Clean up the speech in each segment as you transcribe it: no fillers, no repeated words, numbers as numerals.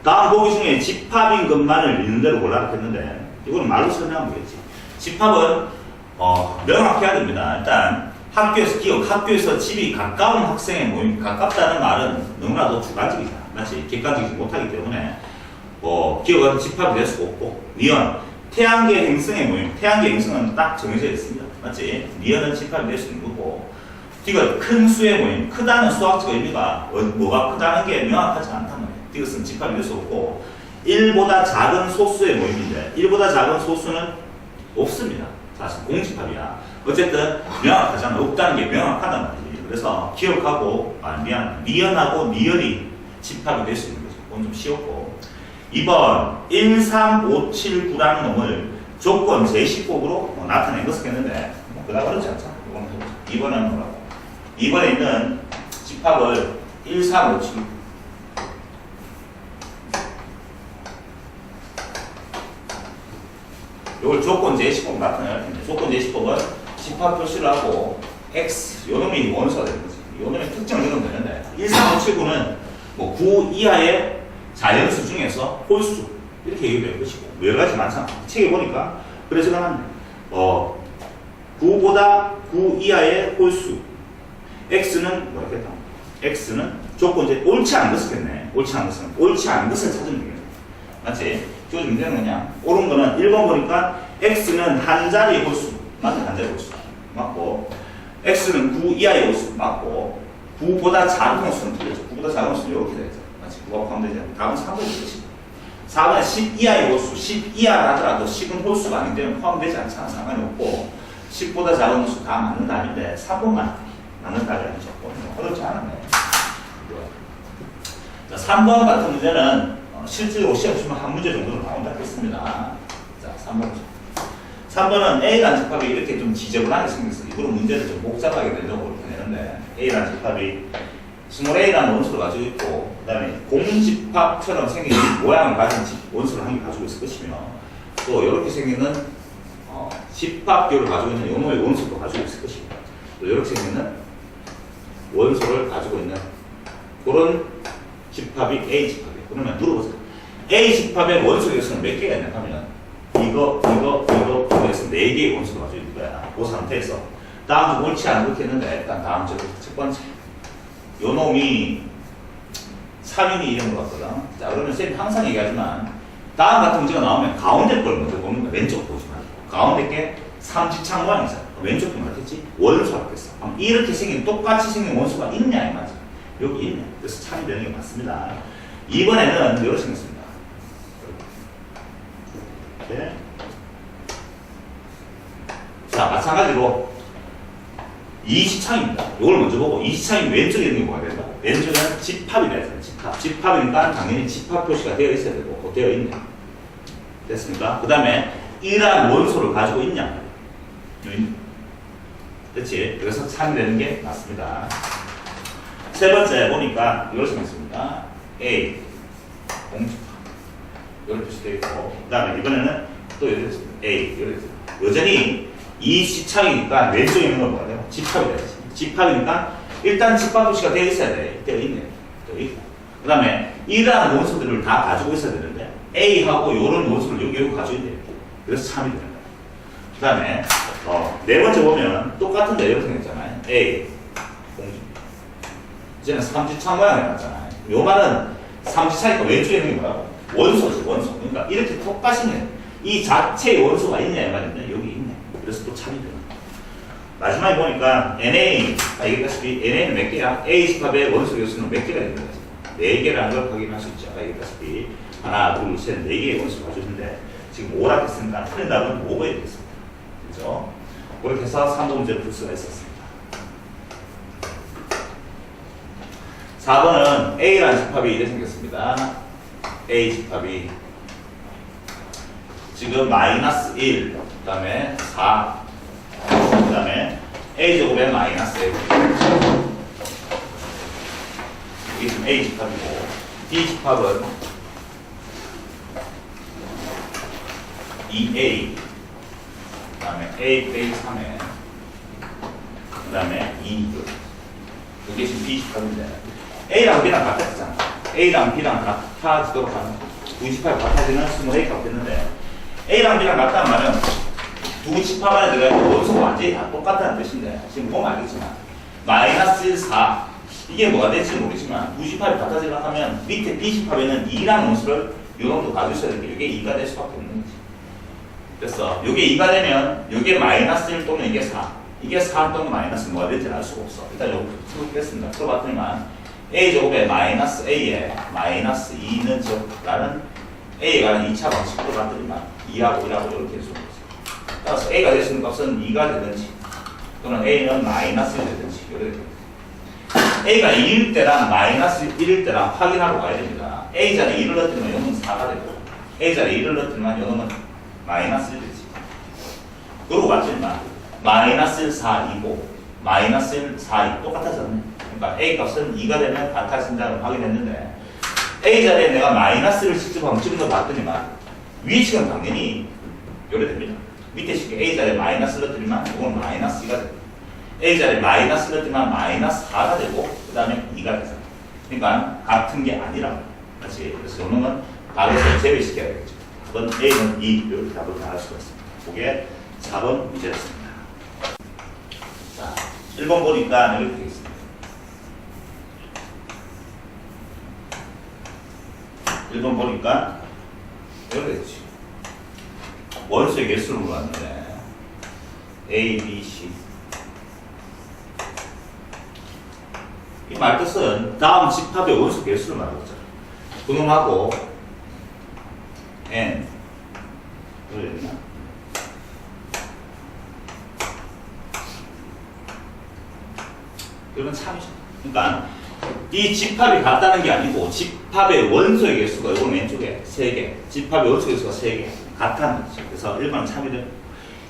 다음 보기 중에 집합인 것만을 있는 대로 골라라 했는데 이거는 말로 설명하면 되겠지. 집합은 명확해야 됩니다. 일단 학교에서 집이 가까운 학생의 모임, 가깝다는 말은 너무나도 주관적이잖아. 맞지? 객관적이지 못하기 때문에 기억은 집합이 될 수가 없고, 니은 태양계 행성의 모임, 태양계 행성은 딱 정해져 있습니다. 맞지? 니은은 집합이 될 수 있는 거고, 디귿 큰 수의 모임, 크다는 수학적 의미가 뭐가 크다는 게 명확하지 않단 말이에요. 디귿은 집합이 될 수 없고, 1보다 작은 소수의 모임인데 1보다 작은 소수는 없습니다. 사실 공집합이야. 어쨌든 명확하잖아. 없다는 게 명확하단 말이지. 그래서 기억하고 니은하고 니은이 집합이 될 수 있는 거죠. 그건 좀 쉬웠고, 2번 1, 3, 5, 7, 9라는 놈을 조건 제시법으로 나타낸 것을 했는데 그다음 그렇지 않잖아. 이번은 뭐라고? 2번에 있는 집합을 1, 3, 5, 7 이걸 조건 제시법 나타내야 됩니다. 조건 제시법은 집합 표시를 하고 x 요 놈이 원소가 되는 거지. 요 놈의 특징을 넣으면 되는데 1, 3, 5, 7, 9는 9 이하의 자연수 중에서 홀수 이렇게 얘기될 것이고 여러 가지 많잖아. 책에 보니까 그래서 한 9보다 9 이하의 홀수 x는 뭐라 했다? x는 조건제 옳지 않은 것을 했네. 옳지 않은 것을 찾으면 되겠네. 맞지? 지워주면 되는 거냐? 옳은 거는 1번 보니까 x는 한 자리 홀수 맞지? 한 자리 홀수 맞고, x는 9 이하의 홀수 맞고, 9보다 작은 홀수는 틀렸죠. 9보다 작은 홀수는 이렇게 되죠. 맞지? 9가 포함되지 않고 답은 3번일 것이다. 4번에 10 이하의 홀수, 10 이하라더라도 10은 홀수가 아니기 때문에 포함되지 않잖아. 상관이 없고, 10보다 작은 홀수 다 맞는 답인데 3번만 맞는 답이 아니죠. 어렵지 않았네. 자, 3번 같은 문제는 실제로 시험 치면 한 문제 정도는 나온다 했습니다. 자, 3번은 A라는 집합이 이렇게 좀 지저분하게 생겼어. 이거는 문제를 좀 복잡하게 내려고 그렇게 내는데, A라는 집합이 스몰 A라는 원소를 가지고 있고, 그 다음에 공집합처럼 생긴 모양을 가진 원소를 한 개 가지고 있을 것이며, 또 이렇게 생기는 집합교를 가지고 있는 요놈의 원소도 가지고 있을 것입니다. 또 이렇게 생기는 원소를 가지고 있는 그런 집합이 A 집합이에요. 그러면 물어보세요. A 집합의 원소 요소는 몇 개가 있냐 하면 이거 해서 4개의 원소를 가지고 있는 거야. 그 상태에서 다음도 옳지 않은 그렇게 했는데, 일단 다음 첫 번째 요 놈이 3인이 이런 것 같거든. 자, 그러면 쌤이 항상 얘기하지만 다음 같은 문제가 나오면 가운데 걸 먼저 보는 거야. 왼쪽 보지 말고 가운데 게 삼지창 모양이잖아. 왼쪽 보면 알겠지? 원소라고 했어. 이렇게 생긴 똑같이 생긴 원소가 있냐 이 말이야. 여기 있네. 그래서 참이 되는 게 맞습니다. 이번에는 이렇게 생겼습니다. 이렇게. 자, 마찬가지로 이시창입니다. 이걸 먼저 보고, 이시창이 왼쪽에 있는 게 뭐가 된다? 왼쪽은 집합이 돼야 돼. 집합이니까 당연히 집합 표시가 되어 있어야 되고, 되어 있네. 됐습니까? 그 다음에 이러한 원소를 가지고 있냐? 그렇지? 그래서 참이 되는 게 맞습니다. 세 번째 보니까 이걸 생겼습니다. A 공집합 이렇게 표시되어 있고, 그 다음에 이번에는 또 이렇게 A 이렇게 여전히 이 시창이니까 왼쪽에 있는 건 뭐가 돼요? 집합이 돼야지. 집합이니까 일단 집합 표시가 되어 있어야 돼. 되어 있네. 되어 있고, 그 다음에 이러한 원소들을 다 가지고 있어야 되는데 A하고 이런 원소를 여기 가지고 있네. 그래서 참이 되는 거예요. 그 다음에 네 번째 보면 똑같은데 이렇게 생겼잖아요. A 공집. 이제는 삼지창 모양이 났잖아요. 요 말은 삼지창이니까 왼쪽에 있는 게 뭐라고? 원소지, 원소. 그러니까 이렇게 똑같이 이 자체의 원소가 있냐 이 말인데 여기 있네. 그래서 또 참이 되는 거예요. 마지막에 보니까 NA, 알겠다시피 NA는 몇 개야? A 집합의 원소 요소는 몇 개가 있는 거지? 4개라는 걸 확인할 수 있죠. 알겠다시피 하나, 둘, 셋, 4개의 원소를 가지고 있는데 지금 5라 했으니까 틀린 답은 5번이 되겠습니다. 그렇죠? 그렇게 해서 3번 문제를 풀 수가 있었습니다. 4번은 A라는 집합이 이렇게 생겼습니다. A 집합이 지금 마이너스 1, 그 다음에 4, 그 다음에 A제곱에 마이너스 1. 이게 지금 A 집합이고, B 집합은 2A, 그 다음에 A 빼기 3에, 그 다음에 2. 이게 지금 B 집합인데, A랑 B랑 같았잖아. A랑 B랑 같아지도록 하는 두 집합이 같아지는 20A값 됐는데 A랑 B랑 같다는 말은 두 집합 안에 들어가는 원소가 완전히 다 똑같다는 뜻인데 지금 보면 알겠지만 마이너스 1, 4 이게 뭐가 될지 모르지만 두 집합이 같아지려고 하면 밑에 B 집합에는 2라는 원소를 요 정도 가지고 있어야 되는데 이게 2가 될 수밖에 없는 거지. 그래서 이게 2가 되면 이게 마이너스 1 또는 이게 4 이게 4 또는 마이너스 뭐가 될지 알 수가 없어. 일단 요거 풀어보겠습니다. 풀어봤더니만 A제곱에 마이너스 A에 마이너스 2는 적라는 A가 2차 방식으로 봤더니만 2하고 1하고 이렇게 해서 따라서 A가 될 수 있는 값은 2가 되든지 또는 A는 마이너스 1이 되든지 이렇게 됩니다. A가 2일 때랑 마이너스 1일 때랑 확인하러 가야 됩니다. A자리에 1을 넣었더니만 요놈은 4가 되고 A자리에 1을 넣었더니만 요놈은 마이너스 1이 되지. 그러고 봤더니만 마이너스 1, 4, 2고 마이너스 1, 4, 2 똑같아졌네. 그러니까 A 값은 2가 되면 같아진다는 확인했는데 A자리에 내가 마이너스를 직접 한번 찍어 봤더니만 위에 식은 당연히 요래 됩니다. 밑에 식에 A자리에 마이너스를 넣더니만 이건 마이너스 2가 됩니다. A자리에 마이너스를 넣더니만 마이너스 4가 되고 그 다음에 2가 되잖아. 그러니까 같은 게 아니라고. 그렇지? 그래서 요놈은 답에서 제외시켜야 되겠죠. 답은 A는 2 이렇게 답을 다 할 수가 있습니다. 그게 4번 문제였습니다. 자, 1번 보니까 이렇게 되겠습니다. 1번 보니까 이렇게 되지. 원소의 개수를 물어봤는데 A, B, C 이 말 뜻은 다음 집합의 원소 개수를 말하잖아. 분홍하고 N 그러겠나? 이건 참이죠. 그러니까 이 집합이 같다는 게 아니고 집합의 원소의 개수가 이건 왼쪽에 3개 집합의 원소의 개수가 3개 같다는 거죠. 그래서 1번은 참이 되고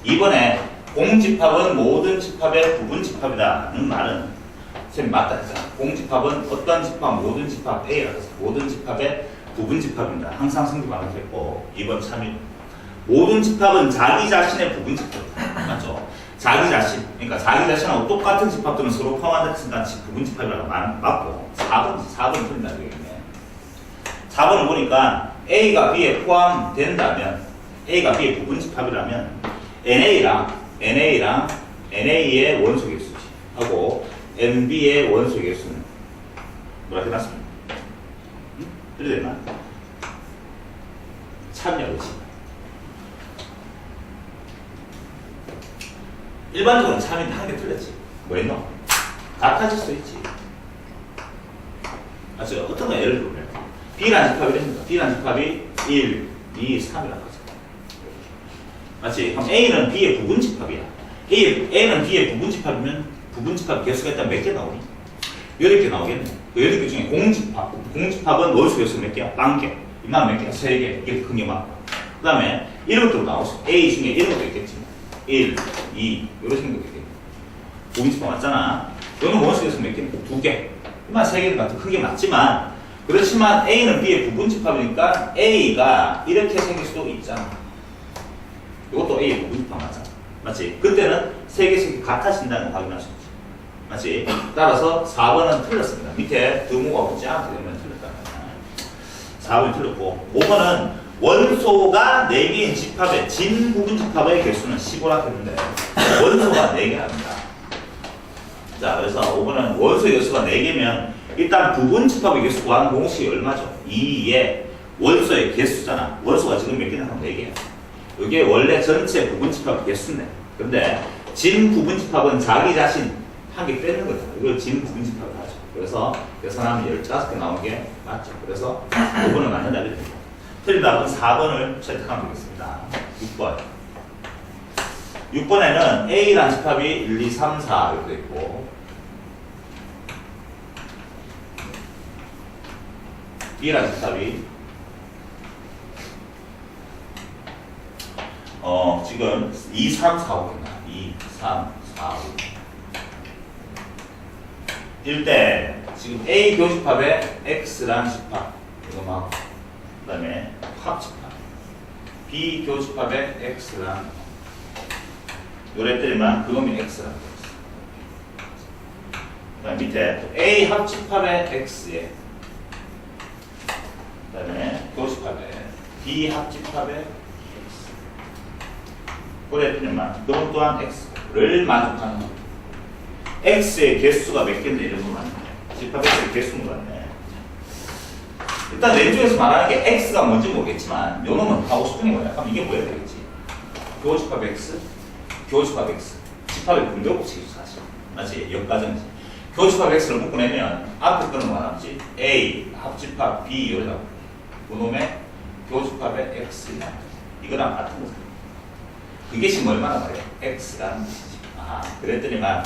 2번에 공집합은 모든 집합의 부분집합이라는 말은 선생님 맞다 했잖아. 공집합은 어떤 집합, 모든 집합 A라고 해서 모든 집합의 부분집합입니다. 항상 성립하면 됐고 2번 참이 모든 집합은 자기 자신의 부분집합 맞죠? 자기 자신, 그러니까 자기 자신하고 똑같은 집합들은 서로 포함한다는 부분집합이라고 맞고 4번 틀린다는 얘기네. 4번을 보니까 A가 B에 포함된다면 A가 B의 부분집합이라면 NA랑 NA의 원소 개수지 하고 NB의 원소 개수는 뭐라 해놨습니까? 이래 되나? 참이야, 그렇지? 일반적으로는 참인데 한 개 틀렸지. 뭐 했노? 같아질 수 있지. 맞죠? 어떤 거 예를 들면 B라는 집합이 됩니다. B라는 집합이 1, 2, 3이라고 하죠. 맞지? 그럼 A는 B의 부분집합이야. A는 B의 부분집합이면 부분집합 개수가 일단 몇 개 나오니? 8개 나오겠네. 그 8개 중에 공집합은 원소 개수 몇 개야? 1개. 이만 몇 개야? 3개. 이게 큰 게 많고. 그 다음에 이런 것도 나오죠. A 중에 이런 것도 있겠지. 1, 2, 이런 생각도 있겠네. 공집합 맞잖아. 이거는 원소 개수 몇 개? 2개. 이만 3개는 같은 큰 게 맞지만, 그렇지만 A는 B의 부분집합이니까 A가 이렇게 생길 수도 있잖아. 이것도 A의 부분집합 맞잖아. 맞지? 그때는 3개씩 같아진다는 걸 확인할 수 있지. 맞지? 따라서 4번은 틀렸습니다. 밑에 드모가 붙지 않게 되면 틀렸다는 거야. 4번이 틀렸고 5번은 원소가 4개인 집합의 진 부분 집합의 개수는 15라고 했는데 원소가 4개랍니다. 자, 그래서 5번은 원소의 개수가 4개면 일단 부분 집합의 개수 구하는 공식이 얼마죠? 2의 원소의 개수잖아. 원소가 지금 몇 개나 하면 4개야. 이게 원래 전체 부분집합 개수네. 근데 진 부분집합은 자기 자신 한 개 빼는 거잖아. 이걸 진 부분집합을 하죠. 그래서 계산하면 15개 나오는 게 맞죠. 그래서 5번은 맞는 답이 됩니다. 틀린 답은 4번을 채택하면 되겠습니다. 6번. 6번에는 A라는 집합이 1, 2, 3, 4 이렇게 있고 B라는 집합이 지금 2, 3, 4, 5겠나? 2, 3, 4, 5. 일때 지금 A 교집합에 X라는 집합 이거 막 그 다음에 합집합 B 교집합에 X라는 요랬더니만 그놈이 X라는 거였어. 그 다음 밑에 A 합집합에 X에 B 합집합의 X. 그랬더니만 너 또한 X를 만족하는 거. X의 개수가 몇 개인데 이런 거 맞네. 집합 X의 개수 물었네. 일단 왼쪽에서 말하는 게 X가 뭔지 모르겠지만 요 놈은 하고 싶은 게 뭐야? 그럼 이게 뭐야 되겠지? 교집합 X, 교집합 X. 집합의 분교법칙이죠 사실. 맞지? 역가정이지. 교집합 X를 묶어내면 앞에 거는 뭐 나왔지? A 합집합 B 이러다 그놈의 교집합의 X냐 이거랑 같은 거죠. 그게 지금 얼마나 말이야? X라는 뜻이지. 아 그랬더니만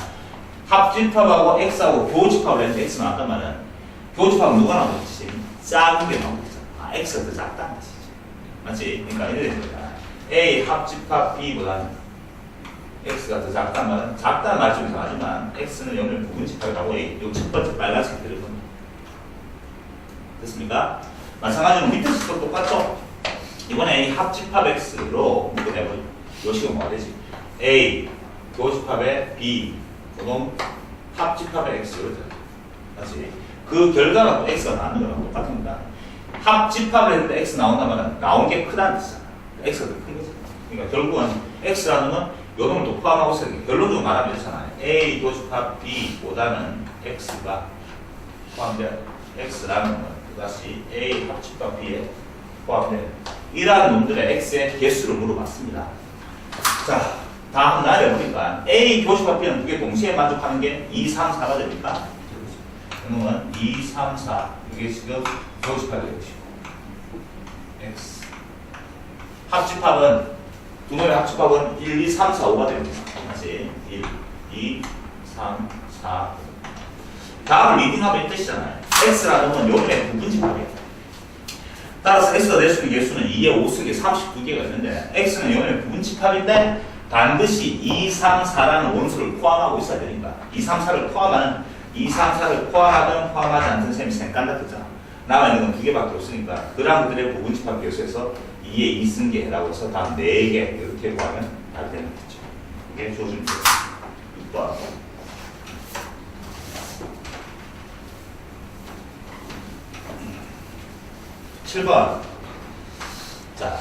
합집합하고 X하고 교집합을 했는데 X 나왔단 말은 교집합은 누가 나오겠지? 작은 게 나오겠죠. 아 X가 더 작다는 뜻이지. 맞지? 그러니까 이래 되니까 A 합집합 B보다는 X가 더 작다는 말은 작다는 말 좀 이상하지만 X는 0을 부분집합이라고 이 첫 번째 빨간색 들을 겁니다. 됐습니까? 마찬가지로 밑에 식도 똑같죠? 이번에 A 합집합 X로 묶어내버리고 요 식은 뭐가 되지? A 교집합의 B 그놈 합집합의 X로 되죠. 다시 그 결과가 또 X가 나오는 거랑 똑같습니다. 합집합을 했는데 X 나온다면 나온 게 크다는 뜻이잖아. X가 더 큰 거지. 그러니까 결국은 X라는 건 요 놈을 또 포함하고 있어야 돼. 결론적으로 말하면 이렇잖아요. A 교집합 B보다는 X가 포함된 X라는 건 그것이 A 합집합 B에 포함된 이러한 놈들의 X의 개수를 물어봤습니다. 자, 다음 날에 보니까 A 교집합 B는 두 개 동시에 만족하는 게 2, 3, 4가 됩니까? 그러면 2, 3, 4 이게 지금 교집합이 되시고 X 합집합은 두 놈의 합집합은 1, 2, 3, 4, 5가 됩니다. 다시 1, 2, 3, 4 다음 리딩하면 이 뜻이잖아요. X라는 건 요놈의 부분집합이에요. 따라서 X가 될 수 있는 개수는 2에 5승에 39개가 있는데 X는 요놈의 부분집합인데 반드시 2, 3, 4라는 원수를 포함하고 있어야 되니까 2, 3, 4를 포함하는 2, 3, 4를 포함하든 포함하지 않든 셈이 생각한다 했잖아. 나와 있는 건 두 개밖에 없으니까 그런 것들의 부분집합 개수에서 2에 2승계라고 해서 다음 4개 이렇게 구하면 잘 되는 거죠. 이게 주어집니다. 6번. 7번. 자.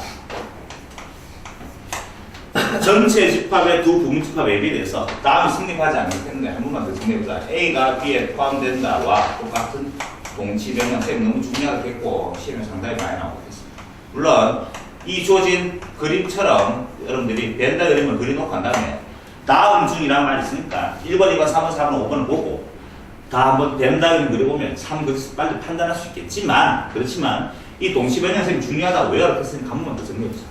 전체 집합의 두 부분집합 A에 대해서 다음이 성립하지 않기 때문에 한 번만 더 정리해보자. A가 B에 포함된다와 똑같은 동치 변형 셈이 너무 중요하겠고 시험에 상당히 많이 나오겠습니다. 물론 이 주어진 그림처럼 여러분들이 벤다 그림을 그려놓고 한 다음에 다음 중이라는 말이 있으니까 1번, 2번, 3번, 4번, 5번을 보고 다 한번 벤다 그림 그려보면 참 빨리 판단할 수 있겠지만 그렇지만 이 동치 변형 셈이 중요하다고 왜 이렇게 했으니까 한 번만 더 정리해보자.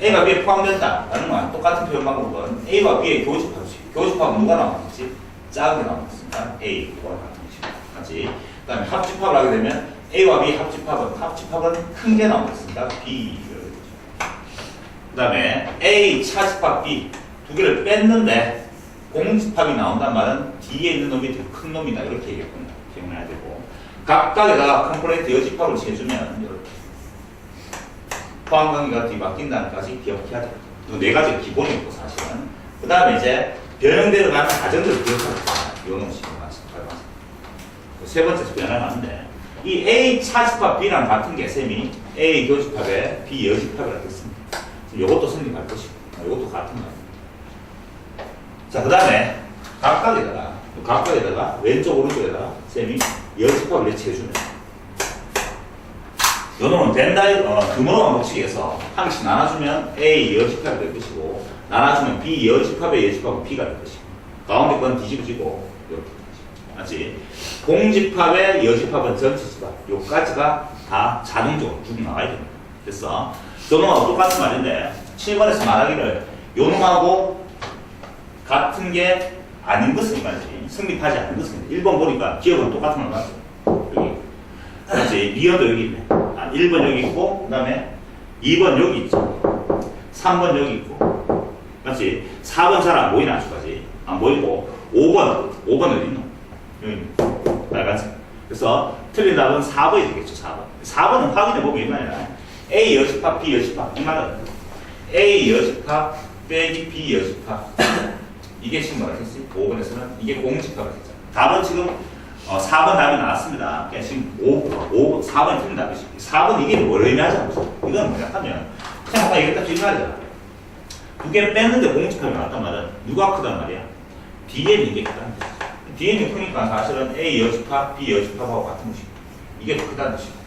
A가 B에 포함된다라는 건 똑같은 표현 방법은 A와 B의 교집합이지. 교집합은 누가 나오겠지? 작은 게 나오겠습니다. A, B와 같은 식으로 하지. 그 다음에 합집합을 하게 되면 A와 B 합집합은 큰 게 나오겠습니다. B. 그 다음에 A 차집합 B 두 개를 뺐는데 공집합이 나온단 말은 뒤에 있는 놈이 더 큰 놈이다. 이렇게 얘기했거든요. 기억나야 되고. 각각에다가 컴포넌트 여집합을 재주면 이렇게. 포함 관계가 뒤바뀐다는 까지 기억해야 돼요. 네 가지가 기본이 있고 사실은. 그 다음에 이제 변형대로 가는 과정들을 기억하고 있어요. 요 놈식으로 가서. 세 번째 변화하는데 이 A 차집합 B랑 같은 게 셈이 A 교집합에 B 여집합이라고 했습니다. 이것도 성립할 것이고 이것도 같은 거예요. 자, 그 다음에 각각에다가 왼쪽 오른쪽에다가 셈이 여집합을 채워주면 요 놈은 드모노만 법칙에서 한 개씩 나눠주면 A 여집합이 될 것이고 나눠주면 B 여집합의 여집합은 B가 될 것이고 가운데 건 뒤집어지고 이렇게 맞지? 공집합의 여집합은 전체 집합 요까지가 다 자동적으로 쭉 나와야 됩니다. 그래서 저놈하고 똑같은 말인데 7번에서 말하기를 요놈하고 같은 게 아닌 것은 말이지 성립하지 않는 것은 1번 보니까 기억은 똑같은 걸 봤어. 여기 그렇지? 미연도 여기 있네. 1번 여기 있고 그 다음에 2번 여기 있죠. 3번 여기 있고 맞지? 4번 잘 안 보이나 아직까지 안 보이고 5번 어디 있노? 여기 빨간색. 그래서 틀린 답은 4번이 되겠죠. 4번은 확인해보면 이 말이야. A 여집합 B 여집합 이 말은 A 여집합 빼기 B 여집합 이게 지금 뭐라 했지? 5번에서는 이게 공집합을 했잖아. 답은 지금 4번 답이 나왔습니다. 그러니까 지금 4번이 틀린 답이지. 4번 이게 뭘 의미하지 않고 이건 뭐냐 하면 그냥 아까 얘기했다 비슷하잖아. 두 개를 뺐는데 공집합이 나왔단 말은 누가 크단 말이야? DM이 이게 크다는 뜻이지. DM이 크니까 사실은 A 여집합, B 여집합하고 같은 것이고 이게 더 크다는 뜻이고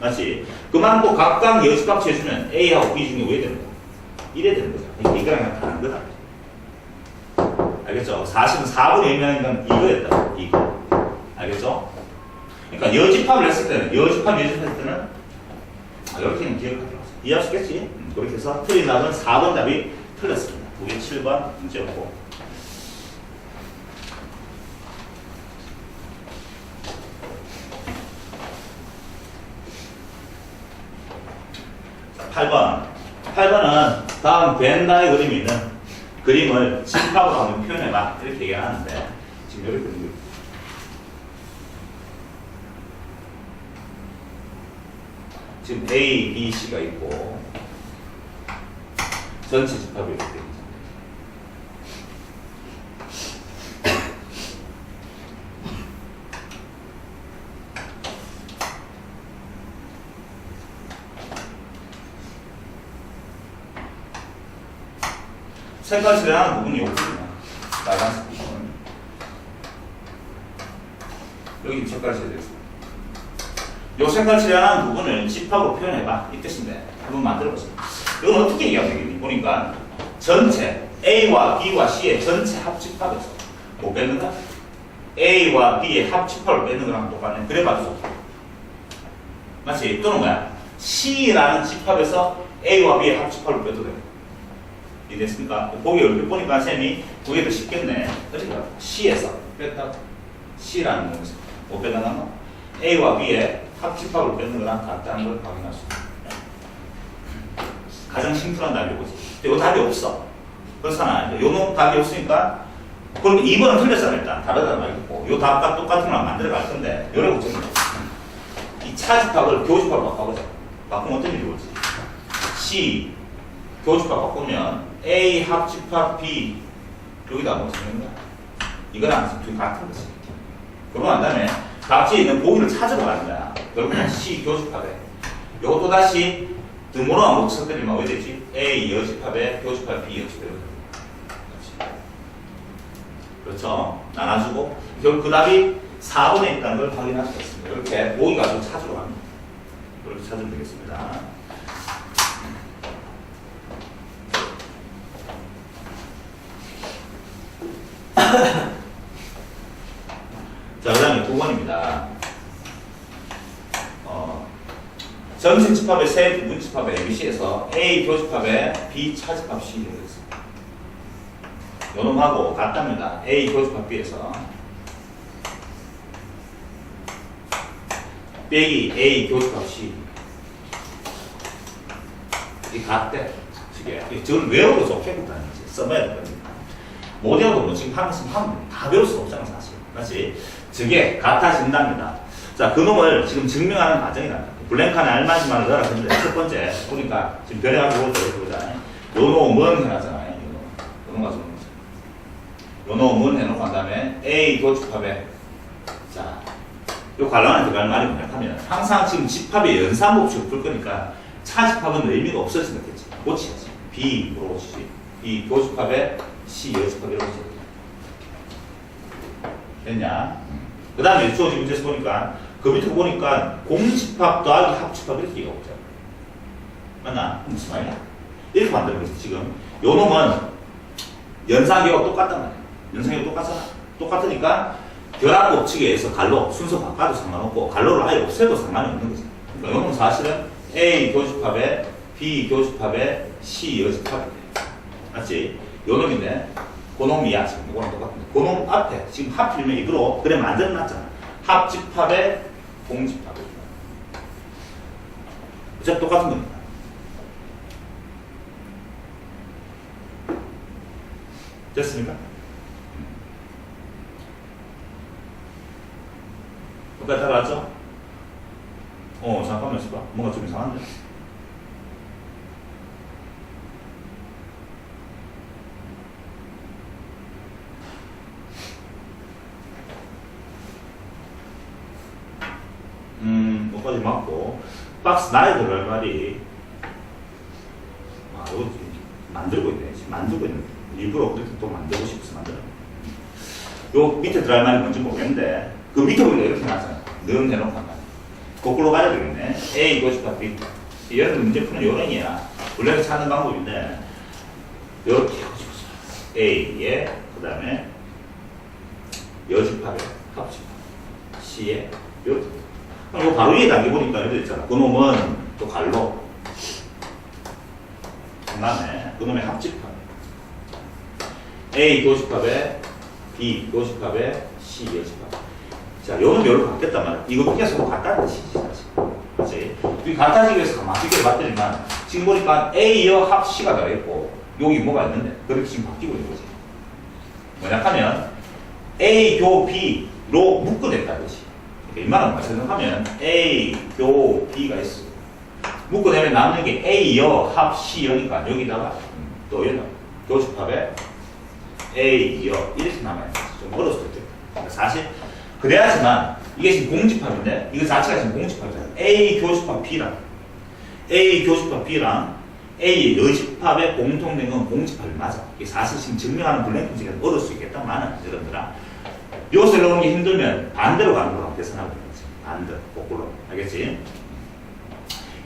맞지? 그만큼 각각 여집합 해주면 A하고 B 중에 왜 되는 거야? 이래 되는 거잖아. 이거랑 다른 거다. 알겠죠? 40은 4분의 1이라는 건 이거였다. 이거. 알겠죠? 그러니까 여집합을 했을 때는 여집합했을 때는 이렇게는 기억하도록 하세요. 이해할 수 있겠지? 그렇게 해서 틀린 답은 4번 답이 틀렸습니다. 그게 7번 문제였고. 자, 8번은 다음 벤 다이그램이 있는 그림을 집합으로 한번 표현해봐. 이렇게 얘기하는데 지금 여기 그림. 지금 A, B, C가 있고 전체 집합이 이렇게 됩니다. 색깔 칠하는 부분이 여기입니다. 빨간색 부분. 여기 색깔 칠했습니다. 요 색깔 칠하는 부분을 집합으로 표현해봐. 이 뜻인데 한번 만들어보세요. 이건 어떻게 얘기하면 되겠니? 보니까 전체 A와 B와 C의 전체 합집합에서 뭐 뺏는가? A와 B의 합집합을 뺏는 거랑 똑같네. 그래가지고 맞지? 또는 뭐야? C라는 집합에서 A와 B의 합집합을 빼도 돼. 이해됐습니까? 보기 얼핏 보니까 쌤이 그게 더 쉽겠네. 그러니까 C에서 뺐다. C라는 거에서 뭐 빼다가 A와 B의 합집합을 뺏는 거랑 같다는 걸 확인할 수 있다. 가장 심플한 답이 뭐지? 근데 이 답이 없어. 그렇잖아. 요놈 답이 없으니까 그럼 2번은 틀렸잖아. 일단 다르다는 말이고 요 답과 똑같은 걸 만들어 갈 건데 여러 문제는 이 차집합을 교집합으로 바꿔보자. 바꾸면 어떤 일이 올지. C 교집합 바꾸면 A 합집합 B 여기다 뭐 쓰는 거야? 이거랑 둘이 같은 거지. 그러고 난 다음에 답지에 있는 보기를 찾으러 가는 거야. 결국은 C 교집합에 요것도 다시 등번호와 못 섞으면 왜 되지? A 여집합에 교집합 B 여집합에 그렇죠? 나눠주고 결국 그 답이 4번에 있다는 걸 확인할 수 있습니다. 이렇게 보기 가지고 찾으러 갑니다. 그렇게 찾으면 되겠습니다. 자, 그 다음에 9번입니다. 전체 집합의 세 부분 집합의 ABC에서 A 교집합에 B 차집합 C 되어 있습니다. 요놈하고 같답니다. A 교집합 B에서 빼기 A 교집합 C 이 같대. 저는 외워도 좋겠다는 거지. 써봐야 될 겁니다. 못 외워도 뭐 지금 하면 다 배울 수 없잖아 사실. 맞지? 저게 같아진답니다. 자, 그놈을 지금 증명하는 과정이 나옵니다. 블랭크안에 알맞이만을 넣어라 했는데 첫 번째 보니까 지금 변해가지고 보자. 요놈은 해놨잖아요. 요놈 가지고 요놈은 해놓고 한 다음에 A 교집합에 자, 요 관람안에 들어갈 말이 뭐냐 하면 항상 지금 집합의 연산법칙을 풀 거니까 차집합은 의미가 없어지겠지. 고치야지. B로 고치지. B 교집합에 C 여집합이라고 고치지. 됐냐? 그 다음에 주어진 문제에서 보니까 그 밑에 보니까 공집합 더하기 합집합 이렇게 얘기가 없잖아. 맞나? 무슨 말이야? 이렇게 만들어 버렸어. 지금 요 놈은 연산계가 똑같단 말이야. 연산계가 똑같잖아. 똑같으니까 결합법칙에 의해서 갈로 순서 바꿔도 상관없고 갈로를 아예 없애도 상관이 없는 거지. 그러니까 요 놈은 사실은 A 교집합에 B 교집합에 C 여집합이 돼. 맞지? 요 놈인데 그 놈이야. 지금 이거랑 똑같은데 그 놈 앞에 지금 하필이면 이거로 그래 만들어놨잖아. 합집합에 공집합에 어차피 똑같은 겁니다. 됐습니까? 여기까지 다 알았죠? 잠깐만 있어봐. 뭔가 좀 이상한데? 뭐까지 맞고 박스 나에 들어갈 말이 저거 만들고 있네. 지금 만들고 있는 일부러 그렇게 또 만들고 싶어서 만드는 요 밑에 들어갈 말이 뭔지 모르겠는데 그 밑에 보니까 이렇게 나왔잖아요. 는 해놓고 한 말. 거꾸로 가야 되겠네. A 교집합 B. 얘는 문제 푸는 요령이야. 원래 찾는 방법인데 이렇게 하고 싶었어. A에 그 다음에 여집합에 합집합 C에 이렇게. 이거 바로 위에 당겨보니까 이렇게 있잖아. 그놈은 또 갈로. 그 다음에 그놈의 합집합. A 교집합에 B 교집합에 C 여집합. 자, 요는 요로 바뀌었단 말이야. 이거 그냥 서로 같다는 뜻이지, 사실. 그렇지? 이 같아지기 위해서 맞게 봤더니만 지금 보니까 A여 합 C가 들어있고 여기 뭐가 있는데 그렇게 지금 바뀌고 있는 거지. 뭐냐 하면 A 교 B로 묶어냈다는 뜻이. 그러니까 이만한 거 생각하면 A 교 B가 있어. 묶어내면 남는 게 A여 합 C여니까 여기다가 또 얘는 교집합에 A여 이렇게 남아있어. 좀 어려울 수도 있겠다. 그러니까 사실 그래야지만 이게 지금 공집합인데 이거 자체가 지금 공집합이잖아. A 교집합 B랑 A 교집합 B랑 A의 여집합에 공통된 건 공집합이 맞아. 이게 사실 지금 증명하는 블랭크 문제가 어려울 수 있겠다만은 여러분들아 요새 넣는 게 힘들면 반대로 가는 거라고 계산하고 있는 거지. 반대로 거꾸로 알겠지?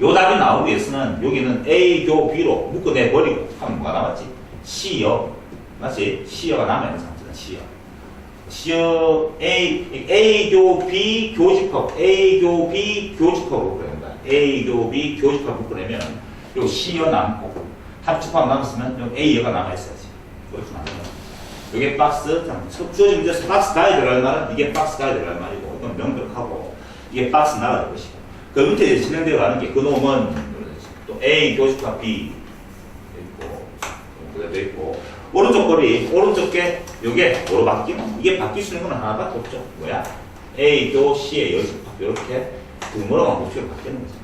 요 답이 나오기 위해서는 여기는 A 교 B로 묶어내버리고 하면 뭐가 남았지? C여 맞지? C여가 남아있는 상태다. C여 시어 A 교 B 교집합 A 교 B 교집합으로 그려낸 거야. A 교 B 교집합 묶어내면 요 C여 남고 합집합 남았으면 요 A여가 남아있어야지. 그렇게 만드는 거야. 요게 박스, 주어진 문제에서 박스 가야 들어갈 말은 이게 박스 가야 들어갈 말이고 이건 명백하고 이게 박스 나가야 될 것이고 그 밑에 진행되어 가는 게 그놈은 또 A 교집합 B 있고 그대로 있고 오른쪽 거리, 오른쪽 게 요게 뭐로 바뀌면 이게 바뀔 수 있는 건 하나밖에 없죠. 뭐야? A 교 C의 여집합 이렇게 뭐로만 곱식으로 바뀌는 거지.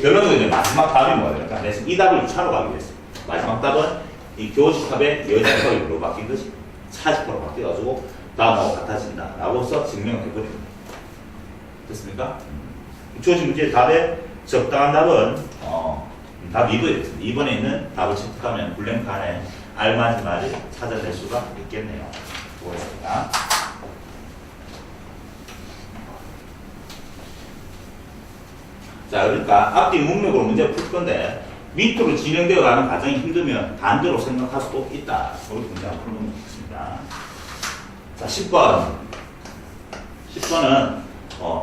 결론적으로 이제 마지막 답이 뭐야? 그러니까 내가 이 답을 2차로 가기로 했어. 마지막 답은 이 교집합의 여집합이 뭐로 바뀐 것이 차집합으로 바뀌어가지고 다음하고 같아진다 라고서 증명을 해버리는 거야. 됐습니까? 주어진 문제의 답의 적당한 답은 답 2번에 2번에 있는 답을 체크하면 블랭크 안에 알맞은 말을 찾아낼 수가 있겠네요. 수고했습니다. 자, 그러니까 앞뒤 문맥으로 문제를 풀 건데 밑으로 진행되어 가는 과정이 힘들면 반대로 생각할 수도 있다. 이렇게 문제 한번 풀면 되겠습니다. 자, 10번. 10번은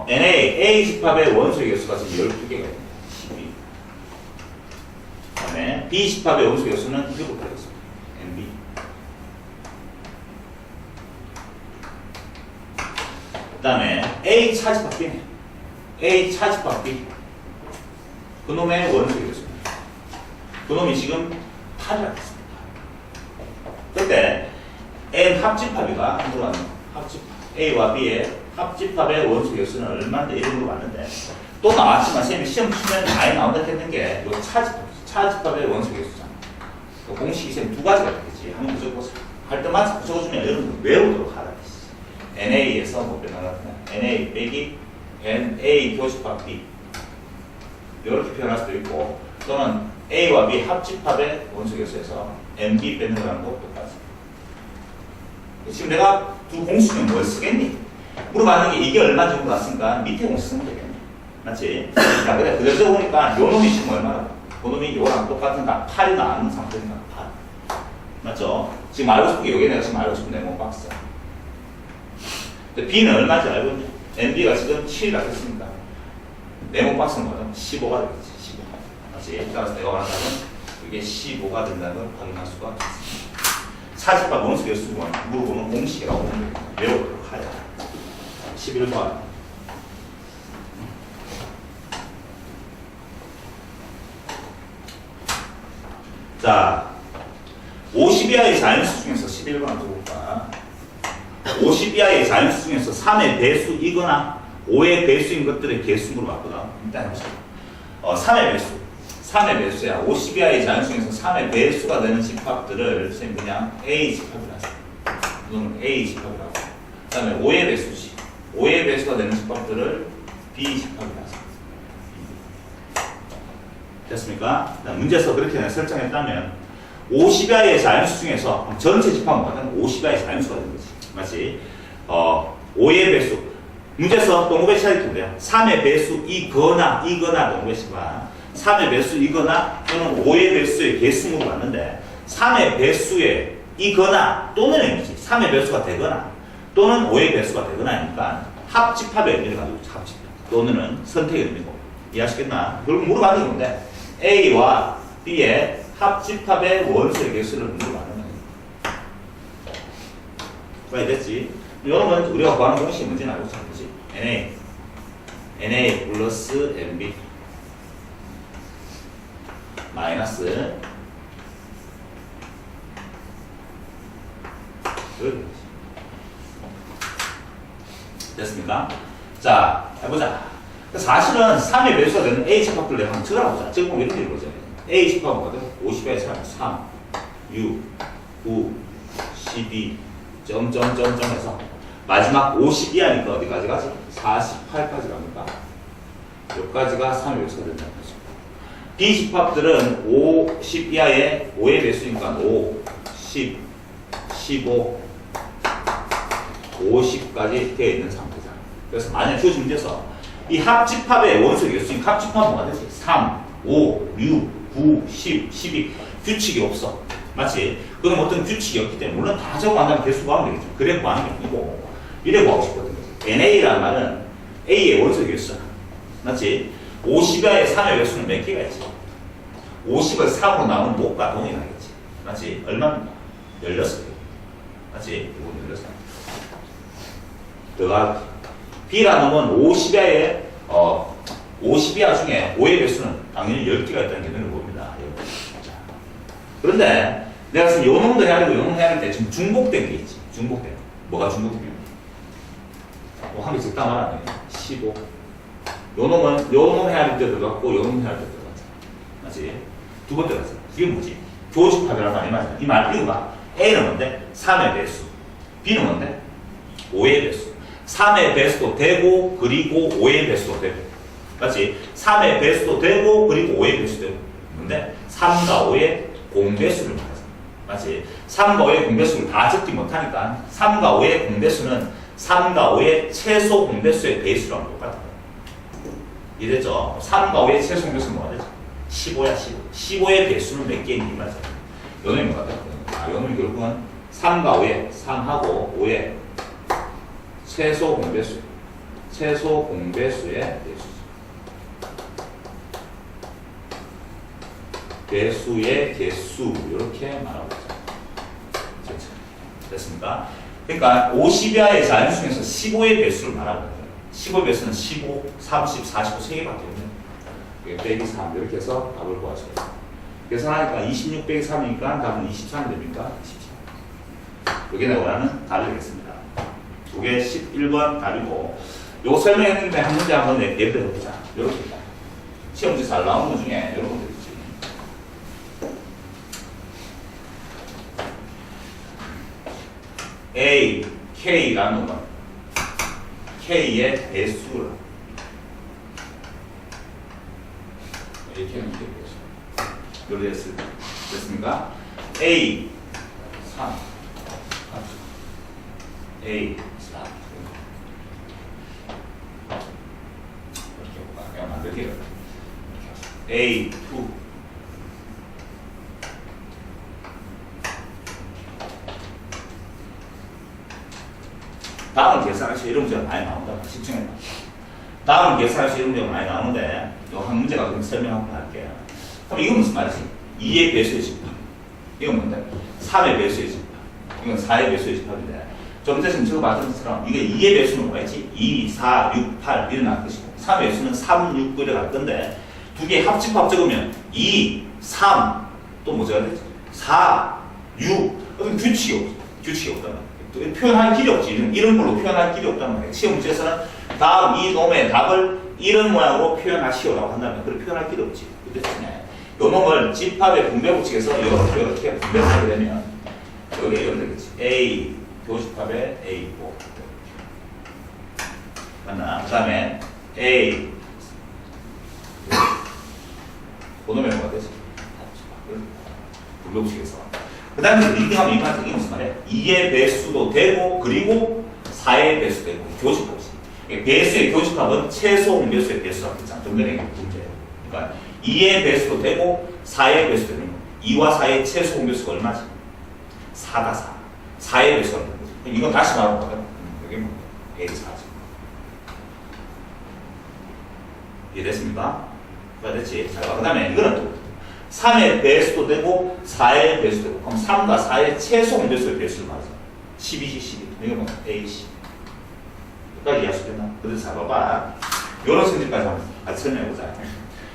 A 집합의 원소의 개수가 지금 12개가 있습니다. 12. 그다음에 B 집합의 원소 개수는 이렇게 되겠습니다. NB. 그다음에 A 차집합 B네. A 차집합 B. 그놈의 원소 개수입니다. 그놈이 지금 8이라고 했습니다. 그때 N 합집합이가 들어가는 합집합 A와 B의 합집합의 원소 개수는 얼마인데 이런 거 왔는데 또 나왔지만 쌤이 시험 치면 많이 나온다 했는 게 요 차집합의 원소 개수잖아. 공식이 쌤 두 가지가 있겠지. 한번 무조건 할 때만 적어주면 여러분 외우도록 하라. NA에서 뭐 변화가 NA 빼기 NA 교집합 B 이렇게 표현할 수도 있고 또는 A와 B 합집합의 원소 개수에서 NB 빼는 거랑 똑같아. 지금 내가 두 공식은 뭘 쓰겠니? 물어봤는 게 이게 얼마 정도 났으니까 밑에 공식 쓰면 되겠네. 맞지? 자, 그래. 그래서 보니까 요 놈이 지금 얼마나? 그 놈이 요랑 똑같은가? 8이 나는 상태니까 8. 맞죠? 지금 알고 싶은 게 요게 내가 지금 알고 싶은 네모 박스. 근데 B는 얼마인지 알고 있냐? NB가 지금 7이라고 했습니다. 네모 박스는 뭐죠? 15가 되겠지. 15. 맞지? 따라서 내가 말하는 건 이게 15가 된다는 걸 확인할 수가 있습니다. 차집합 원소 개수 물어보는 공식이라고 보면 외우도록 하자. 11번. 자, 50 이하의 자연수 중에서 11번을 볼까? 50 이하의 자연수 중에서 3의 배수이거나 5의 배수인 것들의 개수로 봤거든. 일단 해보자. 3의 배수. 3의 배수야. 50 이하의 자연수 중에서 3의 배수가 되는 집합들을 선생님 그냥 A 집합이라고 했어. 이거는 A 집합이라고. 그 다음에 5의 배수지. 5의 배수가 되는 집합들을 B 집합이라고 했어. 됐습니까? 문제에서 그렇게 설정했다면 50야의 자연수 중에서 전체 집합은 50야의 자연수가 되는 거지. 맞지? 5의 배수. 문제에서 동그라미 찾을 텐데요. 3의 배수이거나 동그라미가 3의 배수이거나 또는 5의 배수의 개수로 봤는데 3의 배수의 이거나 또는 의미지. 3의 배수가 되거나 또는 5의 배수가 되거나 하니까 합집합의 의미를 가지고 있죠. 합집합. 또는 선택의 의미고. 이해하시겠나? 그럼 물어봤는 건데 A와 B의 합집합의 원소의 개수를 물어봤는 거예요. 됐지? 이거는 우리가 구하는 공식 문제는 알고 있는 거지. NA 플러스 NB 마이너스 됐습니까? 자, 해보자. 사실은 3의 배수가 되는 A 집합을 내가 한번 적어보자. 적으면 이렇게 되는 거죠. A 집합은 뭐거든? 50의 3, 6, 9, 12, 점점점점 해서 마지막 52 하니까 어디까지 가지? 48까지 갑니까? 여기까지가 3의 배수가 된다는 거죠. B 집합들은 50 이하의 5의 배수니까 5, 10, 15, 50까지 되어 있는 상태잖아. 그래서 만약 주어진 문제에서 이 합집합의 원소 개수인 합집합은 뭐가 되지? 3, 5, 6, 9, 10, 12 규칙이 없어. 맞지? 그럼 어떤 규칙이 없기 때문에 물론 다 적어간다면 개수 구하면 되겠죠. 그래 구하는 게 아니고 이래 구하고 싶거든. NA라는 말은 A의 원소 개수잖아. 맞지? 50의 3의 배수는 몇 개가 있지? 50을 3으로 나오는 목과 동이 나겠지. 맞지? 얼마입니까? 16개. 맞지? 이건 16개. 더가 B라는 건 50야의 50야 중에 5의 배수는 당연히 10개가 있다는 개념을 봅니다. 그런데 내가 지금 요놈도 해야 되고 요놈도 해야 되는데 지금 중복된 게 있지. 중복된. 뭐가 중복되면? 한 개 적다 말하네. 15. 요놈 해야 될 때 들어갔고 요놈 해야 될 때 들어갔잖아. 맞지? 두 번 들어갔잖아. 이게 뭐지? 교집합이라는 말이 맞아. 이 말 이거 봐. A는 뭔데? 3의 배수. B는 뭔데? 5의 배수. 3의 배수도 되고 그리고 5의 배수도 되고. 맞지? 3의 배수도 되고 그리고 5의 배수도 되고. 근데 3과 5의 공배수를 말하잖아. 맞지? 3과 5의 공배수를 다 적지 못하니까 3과 5의 공배수는 3과 5의 최소 공배수의 배수랑 똑같아. 이해됐죠? 3과 5의 최소 공배수는 뭐가 되죠? 15야 15. 15의 배수는 몇 개인지 말이야. 요놈이 뭐가 돼? 요놈이 결국은 3과 5의 3하고 5의 최소 공배수. 최소 공배수의 배수죠. 배수의 개수 이렇게 말하고 있죠. 됐습니까? 그러니까 50야의 자연수 중에서 15의 배수를 말하고 있어요. 15의 배수는 15, 30, 45 3개밖에 없는 빼기 3 이렇게 해서 답을 구하셔야 돼요. 계산하니까 26 빼기 3이니까 답은 23이 됩니까? 23. 이게 내가 원하는 답이 되겠습니다. 이게 11번 답이고 요거 설명했는데 한 문제 한번 예부해 보자. 이렇게 시험 문제 잘 나오는 것 중에 이런 문제 있지. A, K라는 건 K의 배수를 A, K는 K의 배수 이렇게 됐습니까? A 3 A 4 이렇게 볼까? 그냥 만들게요. A 2 다음을 계산하시면 이런 문제가 많이 나온다. 집중해봐. 다음을 계산하시면 이런 문제가 많이 나오는데 한 문제가 그럼 설명 한번 할게요. 그럼 이건 무슨 말이지? 2의 배수의 집합. 이건 뭔데? 3의 배수의 집합. 이건 4의 배수의 집합인데 좀 전에 지금 봤던 것처럼 이게 2의 배수는 뭐였지? 2, 4, 6, 8 이런 날 것이고 3의 배수는 3, 6, 9를 갈 건데 두 개의 합집합 적으면 2, 3 또 뭐 적어야 되지? 4, 6 어떤 규칙이 없어. 규칙이 없단 말이야. 표현할 길이 없지. 이런 걸로 표현할 길이 없단 말이에요. 시험 문제에서는 다음 이 놈의 답을 이런 모양으로 표현하시오라고 한다면 그걸 표현할 길이 없지. 그렇잖아요. 요 놈을 집합의 분배 법칙에서 이렇게 분배하게 되면 여기에 이렇게 되겠지. A 교집합의 A고 맞나? 그 다음에 A 그놈의 뭐가 되지? 불교식에서. 그 다음에 리딩하면 이게 무슨 말이야? 2의 배수도 되고, 그리고 4의 배수도 되고, 교집합이지. 배수의 교집합은 최소 음배수의 배수라고 했잖아. 좀 전에 문제예요. 그러니까 2의 배수도 되고, 4의 배수도 되는 거. 2와 4의 최소 음배수가 얼마지? 4다 4. 4의 배수가 되는 거지. 이건 다시 말하면 여기 뭐, A의 4지. 이해됐습니까? 됐지? 자, 그 다음에 이거는 또 3의 배수도 되고 4의 배수도 되고 그럼 3과 4의 최소 음배수의 배수를 말하죠. 12지 12. 이거 뭐 A10. 여기까지 이해할 수 있겠나? 그래서 잘 봐봐. 요런 성질까지 한번 같이 설명해보자.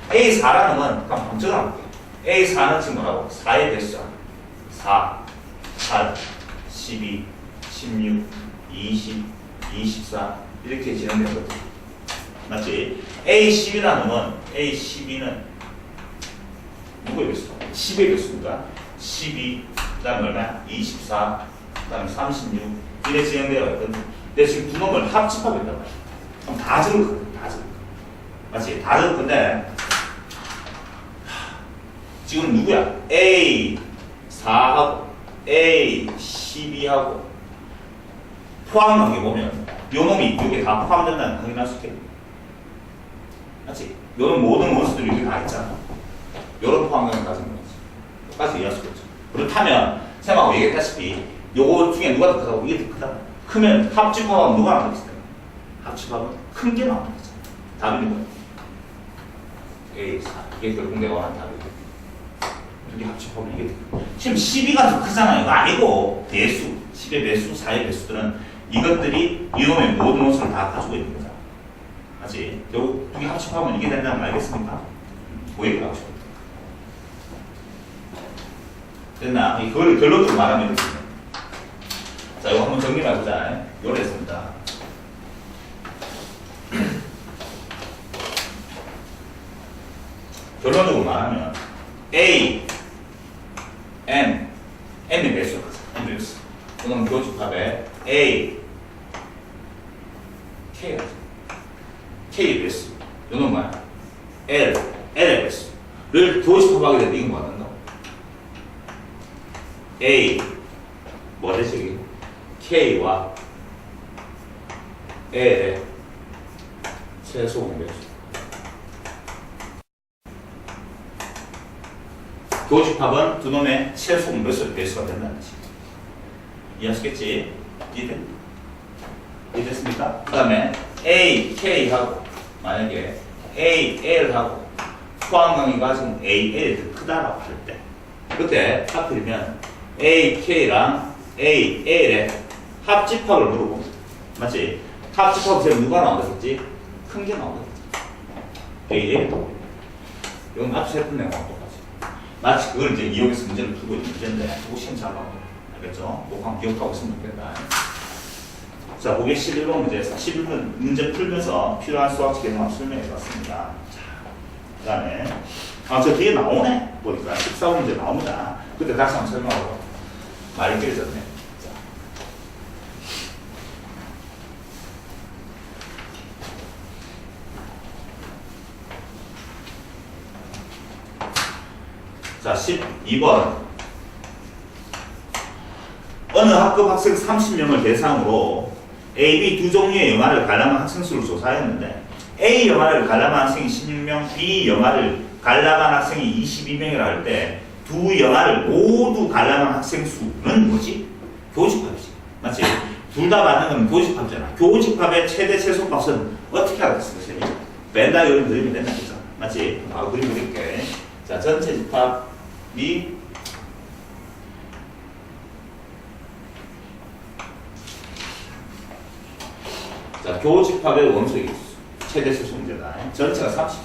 A4라는 건 그럼 한번 적어볼게요. A4는 지금 뭐라고? 4의 배수잖아. 4, 8, 12, 16, 20, 24 이렇게 진행되는 거지. 맞지? A12라는 건 A12는 누구의 배수다? 10의 배수니까 12, 그 다음에 얼마야? 24, 그 다음에 36 이래 진행되어 있거든. 근데 지금 두 놈을 합집하고 있단 말이야. 그럼 다 적을 거거든. 다 적을 거. 맞지? 다 적을 건데 지금 누구야? A4하고 A12하고 포함관계 보면 요 놈이 여기에 다 포함된다는 거 확인할 수 있겠네. 맞지? 요런 모든 원수들이 여기 다 있잖아. 요런 포함관계 가진 거지. 똑같이 이해할 수 있죠. 그렇다면 쌤하고 얘기했다시피 요거 중에 누가 더 크다고? 이게 더 크다. 크면 합집합하면 누가 나오겠어요 합집합은 큰 게 나오는 거죠. 답이 뭐야? A4. 이게 결국 내가 원하는 답이고. 이게 합집합은 이게 더 크다. 지금 12가 더 크잖아. 이거 아니고 배수, 10의 배수, 4의 배수들은 이것들이 이놈의 모든 원수를 다 가지고 있는 거잖아. 맞지? 결국 두 개 합집하면 이게 된다는 걸 알겠습니까? 보이게 하고 싶어. 됐나? 그걸 결론적으로 말하면 이렇게. 자, 이거 한번 정리해보자. 요래 했습니다. 결론적으로 말하면 A, M, M의 배수가 M 배수. 그럼 교집합에 A, K가 K의 배수. 이건 뭐야? L, L의 배수를 교집합하게 되면 이건 뭐가 된다? A, 뭐가 되지 여기? K와 L의 최소 공배수. 교집합은 두 놈의 최소 공배수의 배수가 된다는 거지. 이해하시겠지? 이해됐습니까? 그 다음에 A, K하고 만약에 A, L하고 포함관계가 지금 A, L이 더 크다라고 할 때 그때 하필이면 A, K랑 A, L의 합집합을 물어보면 맞지? 합집합 제일 누가 나온다 했지? 큰 게 나온다 했지. A, L 이건 앞서 했던 내용과 똑같이 마치 그걸 이제 이용해서 문제를 풀고 있는 문제인데 그거 시험 잘 봐봐. 알겠죠? 꼭 한번 기억하고 있으면 좋겠다. 자, 보기 11번 문제에서 11번 문제 풀면서 필요한 수학적 개념을 설명해 봤습니다. 그 다음에 저 뒤에 나오네 보니까 14번 문제 나옵니다. 그때 다시 한번 설명하고 말이 길어졌네. 자, 12번 어느 학급 학생 30명을 대상으로 A, B 두 종류의 영화를 관람한 학생 수를 조사했는데 A 영화를 관람한 학생이 16명, B 영화를 관람한 학생이 22명이라 할 때 두 영화를 모두 관람한 학생 수는 뭐지? 교집합이지. 맞지? 둘 다 맞는 건 교집합이잖아. 교집합의 최대 최소값은 어떻게 알았어? 맨날 그림 그리면 된다 그죠? 맞지? 바로 그림 그릴게. 자, 전체 집합이 자, 교집합의 원소의 최대 최소 문제다. 전체가 30.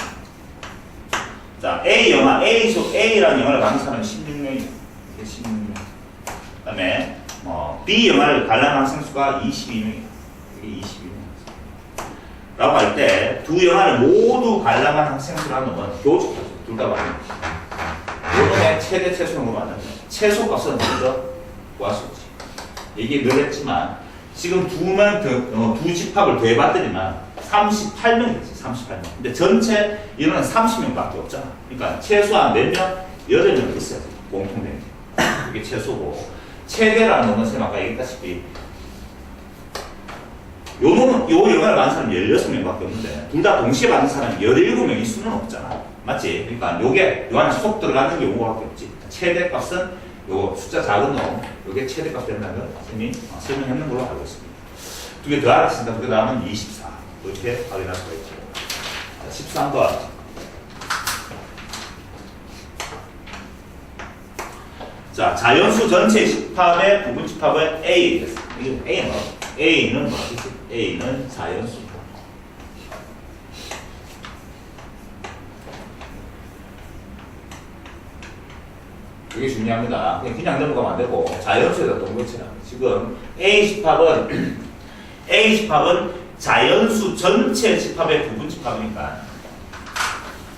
자, A 영화, A라는 영화를 가는 사람은 16명이에요. 이게 16명. 그 다음에, B 영화를 관람한 학생 수가 22명이에요. 이게 22명. 라고 할 때, 두 영화를 모두 관람한 학생 수라는 건 교집합이죠. 둘 다 맞는 거죠. 요놈의 최대 최소는 뭐 맞는 거죠. 최소 값은 먼저 구할 수 있지. 이게 늘 했지만, 지금 두 집합을 더해봤더니만 38명이지, 38명. 근데 전체 인원은 30명밖에 없잖아. 그러니까 최소한 몇 명? 8명 있어야 돼. 공통된 게. 이게 최소고. 최대라는 놈은 선생님 아까 얘기했다시피 요 영화를 받는 사람이 16명밖에 없는데 둘 다 동시에 받는 사람이 17명일 수는 없잖아. 맞지? 그러니까 요게 요 안에 쏙 들어가는 게 요거밖에 없지. 최대 값은 요 숫자 작은 놈, 요게 최대 값 된다면 선생님이 설명했는 걸로 알고 있습니다. 두 개 더 알았습니다. 그 다음은 24. 이렇게 확인할 수가 있죠. 13번. 자, 자연수 전체 집합의 부분 집합은 A 됐어. 이게 A는 뭐겠지? A는 자연수. 이게 중요합니다. 그냥 넘어가면 안 되고 자연수에다 동그랗잖아. 지금 A 집합은 자연수 전체 집합의 부분 집합이니까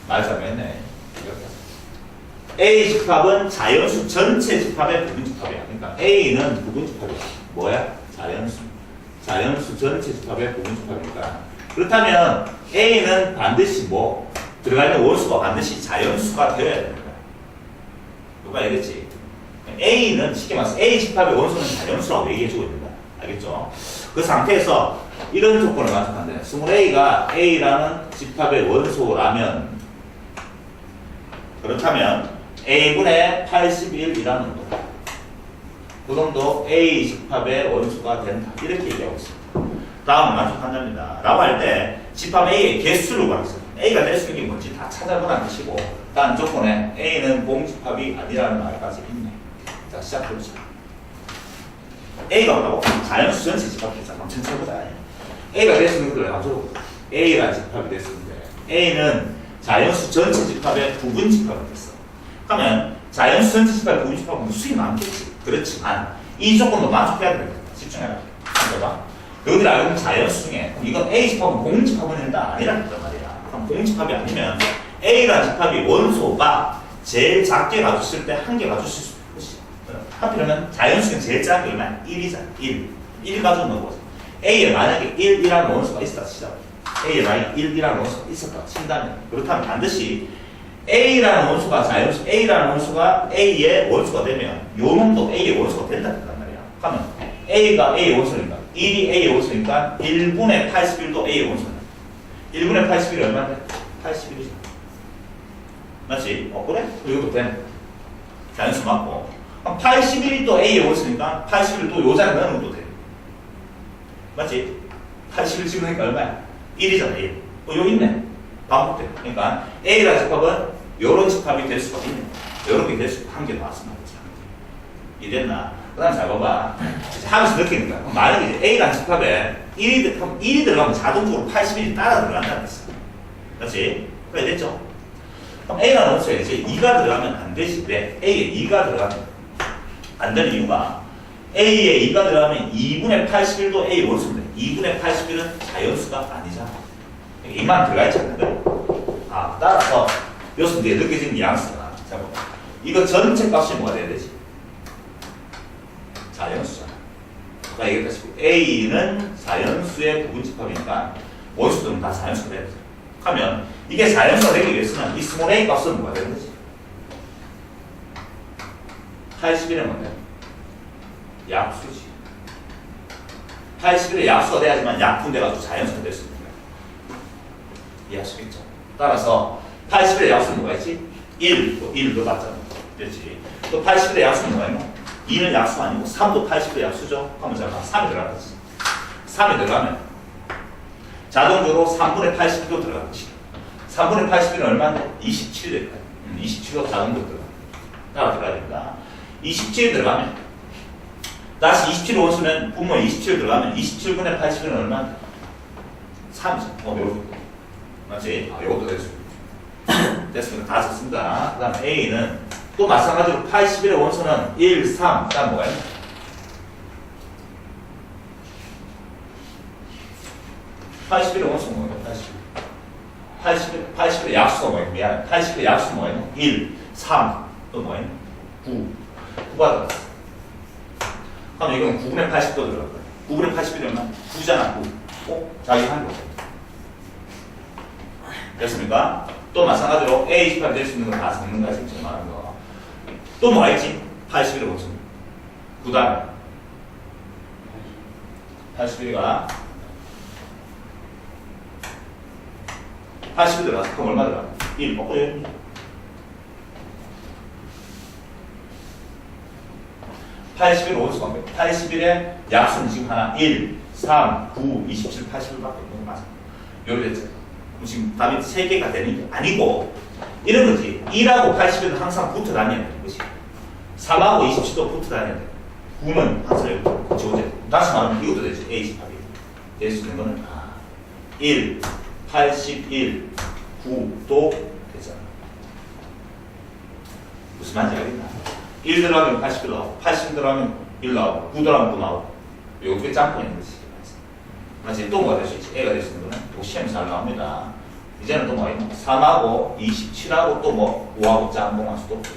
말 잘했네. A 집합은 자연수 전체 집합의 부분 집합이야. 그러니까 A는 부분 집합이야. 뭐야? 자연수 전체 집합의 부분 집합이니까. 그렇다면 A는 반드시 뭐 들어가 있는 원수가 반드시 자연수가 되어야 됩니다. 누가 얘기했지? A는 쉽게 말해서 A 집합의 원수는 자연수라고 얘기해주고 있는 거야. 알겠죠? 그 상태에서 이런 조건을 만족한대. 스몰 A가 A라는 집합의 원소라면 그렇다면 A분의 81이라는 거. 그 정도 A 집합의 원수가 된다. 이렇게 얘기하고 있습니다. 다음은 만족한답니다. 라고 할 때 집합 A의 개수를 구하겠습니다. A가 될 수 있는 게 뭔지 다 찾아보라는 뜻이고 다른 조건에 A는 공집합이 아니라는 말까지 있네. 자, 시작해보자. A가 뭐라고? 자연수 전체 집합이잖아. 천천히 보자. A가 될 수 있는 것들 가지고 A라는 집합이 됐었는데 A는 자연수 전체 집합의 부분 집합이 됐어. 그러면 자연수 전체 집합의 부분 집합은 수이 많겠지. 그렇지만 이 조건도 만족해야 됩니다. 집중해라. 봐봐. 여기를 알고 있는 자연수 중에 이건 A 집합은 공집합은 일단 아니라는 말이야. 그럼 공집합이 아니면 A라는 집합이 원소가 제일 작게 가졌을 때 한 개 가졌을 수 있지. 하필이면 자연수는 제일 작은 게 얼마야? 1이잖아. 1 가지고 넣어보자. A에 만약에 1이라는 원소가 있었다 치자. A에 만약에 1이라는 원소가 있었다 친다면 그렇다면 반드시 A라는 원수가 자연수 A라는 원수가 A의 원수가 되면 요 놈도 A의 원수가 된다는 말이야. 그러면 A가 A의 원수니까 1이 A의 원수니까 1분의 81도 A의 원수다. 1분의 81이 얼마인데? 81이죠. 맞지? 그래? 이것도 되네. 자연수 맞고. 그럼 81이 또 A의 원수니까 81을 또 요 자리에 넣는 것도 돼. 맞지? 81 집으니까 얼마야? 1이잖아, 1. 여기 있네. 반복돼. 그러니까 A라는 집합은 요런 집합이 될 수가 있네. 요런 게 될 수가 한 개 나왔습니다. 이랬나? 그 다음 잘 봐봐. 하면서 느끼니까. 만약에 A라는 집합에 1이 들어가면 자동적으로 81이 따라 들어간다는 뜻이야. 그렇지? 그래, 됐죠? 그럼 A라는 원수에 이제 2가 들어가면 안 되지. 왜? A에 2가 들어가면 안 되는 이유가 A에 2가 들어가면 2분의 81도 A 원수인데 2분의 81은 자연수가 아니잖아. 2만 들어가 있지 않는데? 따라서 여기서 이제 느껴지는 뉘앙스가. 자, 이거 전체 값이 뭐가 돼야 되지? 자연수잖아. 아까 얘기했다시피 A는 자연수의 부분 집합이니까 원수들은 다 자연수가 돼야 돼. 하면 이게 자연수가 되기 위해서는 이 스몰 A 값은 뭐가 되는 거지? 81은 뭔데? 약수지. 81의 약수가 돼야지만 약분돼가지고 자연수가 될 수 있는 거야. 이해하시겠죠? 따라서 81의 약수는 뭐가 있지? 1, 또 1을 넣어봤잖아. 그렇지? 또 81의 약수는 뭐가 있노? 2는 약수 아니고 3도 80의 약수죠? 하면 자 3이 들어가겠지. 3이 들어가면 자동적으로 3분의 80도 들어가겠지. 3분의 80은 얼마인데? 27이 될 거야. 27도 자동적으로 들어가. 따라 들어가야 됩니다. 27이 들어가면 다시 27을 원수는 분모 27 들어가면 27분의 80은 얼마인데? 3이죠. 요렇게. 맞지? 요것도 될 수 있고. 됐습니다. 다 썼습니다. 그 다음 A는 또 마찬가지로 81의 원소는 1, 3, 그 다음 뭐가 있나? 81의 원소는 뭐예요? 80의 약수가 뭐예요? 미안해. 80의 약수는 뭐예요? 1, 3, 또 뭐예요? 9. 9가 들어갔어. 그럼 이건 9분의 80도 들어갈 거야. 9분의 81이 얼마? 9잖아, 9. 자기 한 거. 됐습니까? 또 마찬가지로 A28이 될 수 있는 거 다 적는 거야, 지금 말하는 거. 또 뭐가 있지? 81을 고쳐. 그 다음에 81가 81 들어가서 그럼 얼마 들어가? 1 먹고요. 81을 어디서 가면 81의 약수는 지금 하나 1, 3, 9, 27, 81밖에 없는 거 맞아. 여기 됐죠? 지금 답이 3개가 되는 게 아니고 이런 거지. 1하고 81은 항상 붙어 다녀야 되는 거지. 3하고 27도 붙어 다녀야 돼. 9는 항상 여기 지워져. 다시 말하면 이것도 되지. A28이 될 수 있는 거는 1, 81, 9도 되잖아. 무슨 말인지 알겠나? 1 들어가면 81 나오고 80 들어가면 1 나오고 9 들어가면 9 나오고 요게 짬뽕인 거지. 맞지? 또 뭐가 될 수 있지? A가 될 수 있는 거는 또 시험이 잘 나옵니다. 이제는 또 뭐가 있나? 3하고 27하고 또 뭐 5하고 짬뽕할 수도 없고.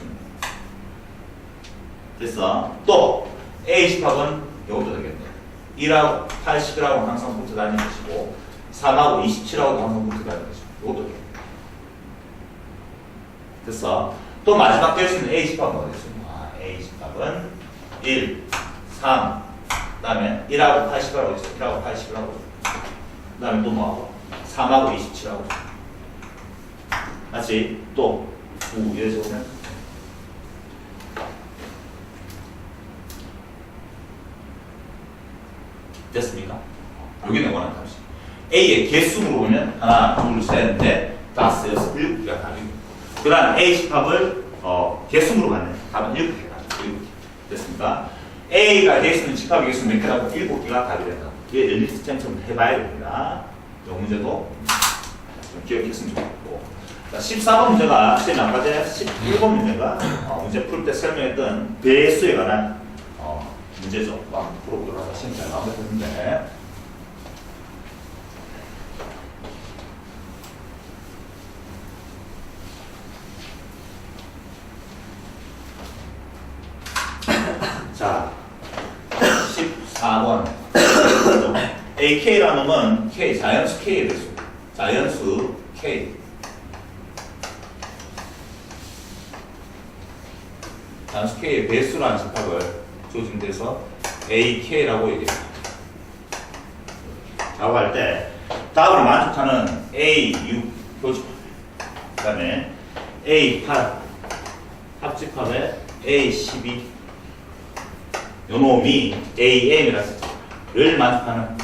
됐어? 또 A28은 요것도 되겠네. 1하고 81하고 항상 붙어 다니는 것이고 3하고 27하고도 항상 붙어 다니는 것이고 요것도 되겠네. 됐어? 또 마지막 될 수 있는 A28은 뭐가 될 수 있나? A28은 1, 3, 그 다음에 1하고 80하고 있어. 1하고 80하고 그 다음에 또 뭐하고 3하고 27하고 맞지? 또 9, 여기서 보면 됐습니까? 여기는 원하는 답이지. A의 개수로 보면 하나, 둘, 셋, 넷, 다섯, 여섯, 일곱 개가 답입니다. 그 다음 A 집합을 개수로 받는 답은 7개가 7개. 됐습니까? A가 될 수 있는 집합의 개수 몇 개라고? 7개가 답이 된다. 이게 엘리트 템처럼 해봐야 됩니다. 이 문제도 좀 기억했으면 좋겠고. 자, 14번 문제가 제일 아까 전에 11번 문제가 문제 풀 때 설명했던 배수에 관한 문제죠. 한번 풀어보도록 하자. 시험 잘 나온 것 같은데. 자, 14번. AK라는 건 K, 자연수 K에 대해서. 자연수 K. 자연수 K의 배수라는 집합을 조짐돼서 AK라고 얘기합니다. 라고 할 때 답을 만족하는 A6 교집합 그 다음에 A8 합집합에 A12 요 놈이 AM이라를 만족하는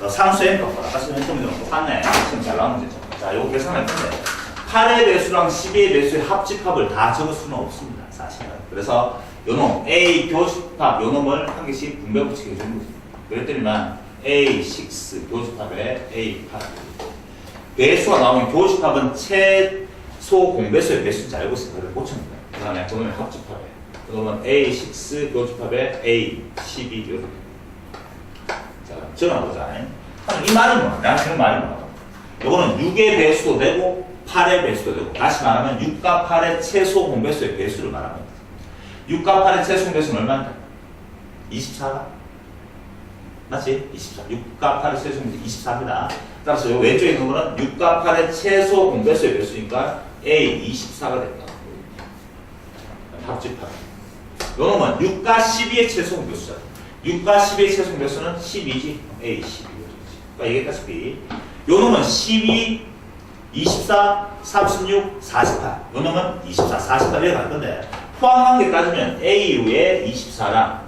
상수 M값 아까 시험 했던 문제랑 똑같네. 지금 잘 나온 문제죠. 자, 요거 계산할 건데 8의 배수랑 12의 배수의 합집합을 다 적을 수는 없습니다. 사실은. 그래서 요놈 A 교집합 요놈을 한 개씩 분배 붙이게 해주는 거죠. 그랬더니만 A6 교집합에 A8 배수가 나오면 교집합은 최소 공배수의 배수인지 알고 있으니까 그걸 고칩니다. 그 다음에 그놈의 합집합에 그러면 A6 교집합에 A12 이렇게. 자, 적어보자. 이 말은 뭐야? 내가 지금 말이 뭐야? 요거는 6의 배수도 되고 8의 배수도 되고 다시 말하면 6과 8의 최소 공배수의 배수를 말하는 거지. 6과 8의 최소 공배수는 얼마인데? 24가? 맞지? 24. 6과 8의 최소 공배수 24입니다. 따라서 요 왼쪽에 있는 거는 6과 8의 최소 공배수의 배수니까 A24가 된다. 합집합. 요놈은 6과 12의 최소 공배수잖아. 6과 12의 최소 공배수는 12지. A12. 그러니까 얘기했다시피 요놈은 12, 24, 36, 48. 요놈은 24, 48 이렇게 갈 건데 포함한 게 따지면 A의 24랑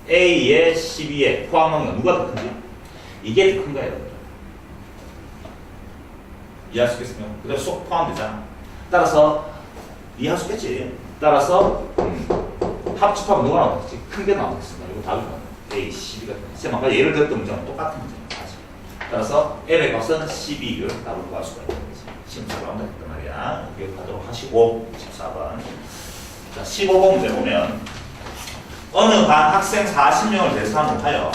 A의 12의 포함한 건 누가 더 큰지? 이게 더 큰 거예요. 이해할 수 있겠습니까? 그대로 쏙 포함되잖아. 따라서 이해할 수 있겠지? 따라서 합집합은 누가 나오겠지? 큰 게 나오겠습니다. 이거 답이 나와요. A, 12가 됩니다. 쌤 아까 예를 들었던 문제랑 똑같은 문제입니다. 따라서 M의 값은 12를 답을 구할 수가 있는 거지. 시험처럼 한다 했단 말이야. 기억하도록 하시고 14번. 자, 15번 문제 보면 어느 반 학생 40명을 대상으로 하여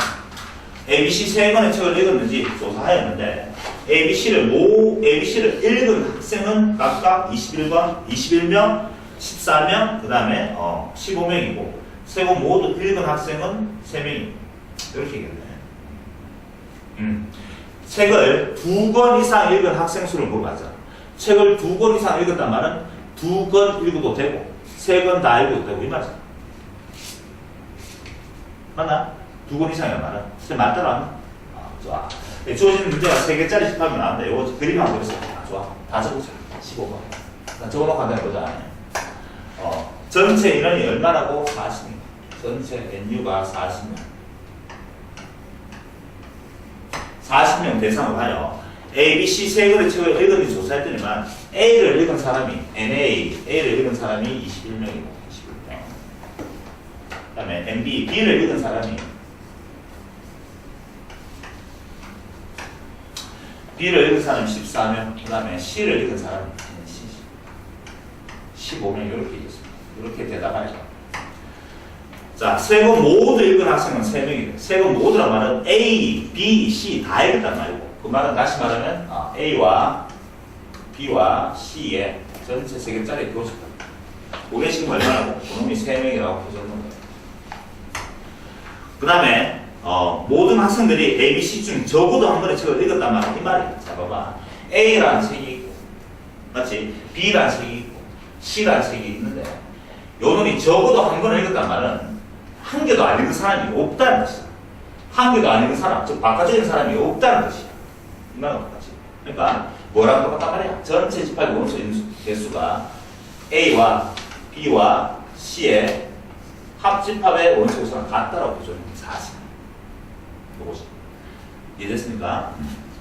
ABC 3권의 책을 읽었는지 조사하였는데 ABC를 읽은 학생은 각각 21번, 21명, 14명, 그 다음에 15명이고 세 권 모두 읽은 학생은 3명입니다. 이렇게 얘기했네. 책을 2권 이상 읽은 학생 수를 물어봤잖아. 책을 2권 이상 읽었단 말은 2권 읽어도 되고 3권 다 읽어도 되고 이 말이잖아. 맞나? 2권 이상이란 말은 맞더라. 좋아. 주어진 문제가 3개짜리 집합이 나왔는데 이거 그림 한번 그렸어. 좋아. 다 적어줘. 15번. 적어놓고 간다는 거잖아. 전체 인원이 얼마라고? 40명. 전체 NU가 40명. 40명 대상으로 하여 A, B, C 세 권의 책을 읽었는지 조사했더니만 A를 읽은 사람이 A를 읽은 사람이 21명이고 21명. 그 다음에 MB, B를 읽은 사람이 B를 읽은 사람이 14명, 그 다음에 C를 읽은 사람이 15명 이렇게 읽었습니다. 이렇게 대답하죠. 자, 세 권 모두 읽은 학생은 3명이래. 세 권 모두란 말은 A, B, C 다 읽었단 말이고 그 말은 다시 말하면 A와 B와 C의 전체 3개짜리 교집합. 그게 지금 얼마라고? 그놈이 3명이라고 표정한 거예요. 그 다음에 모든 학생들이 A, B, C 중 적어도 한 번의 책을 읽었단 말이야. 이 말이야. 자, 봐봐. A라는 책이 있고, 맞지? B라는 책이 있고, C라는 책이 있는데, 요 놈이 적어도 한 번을 읽었단 말은 한 개도 안 읽은 사람이 없다는 것이야. 한 개도 안 읽은 사람, 즉 바깥쪽에 있는 사람이 없다는 것이야. 이 말은 똑같지. 그러니까 뭐랑 똑같단 말이야. 전체 집합의 원소 개수가 A와 B와 C의 합집합의 원소 개수랑 같다라고 표준하는 사실. 요거지. 이해됐습니까?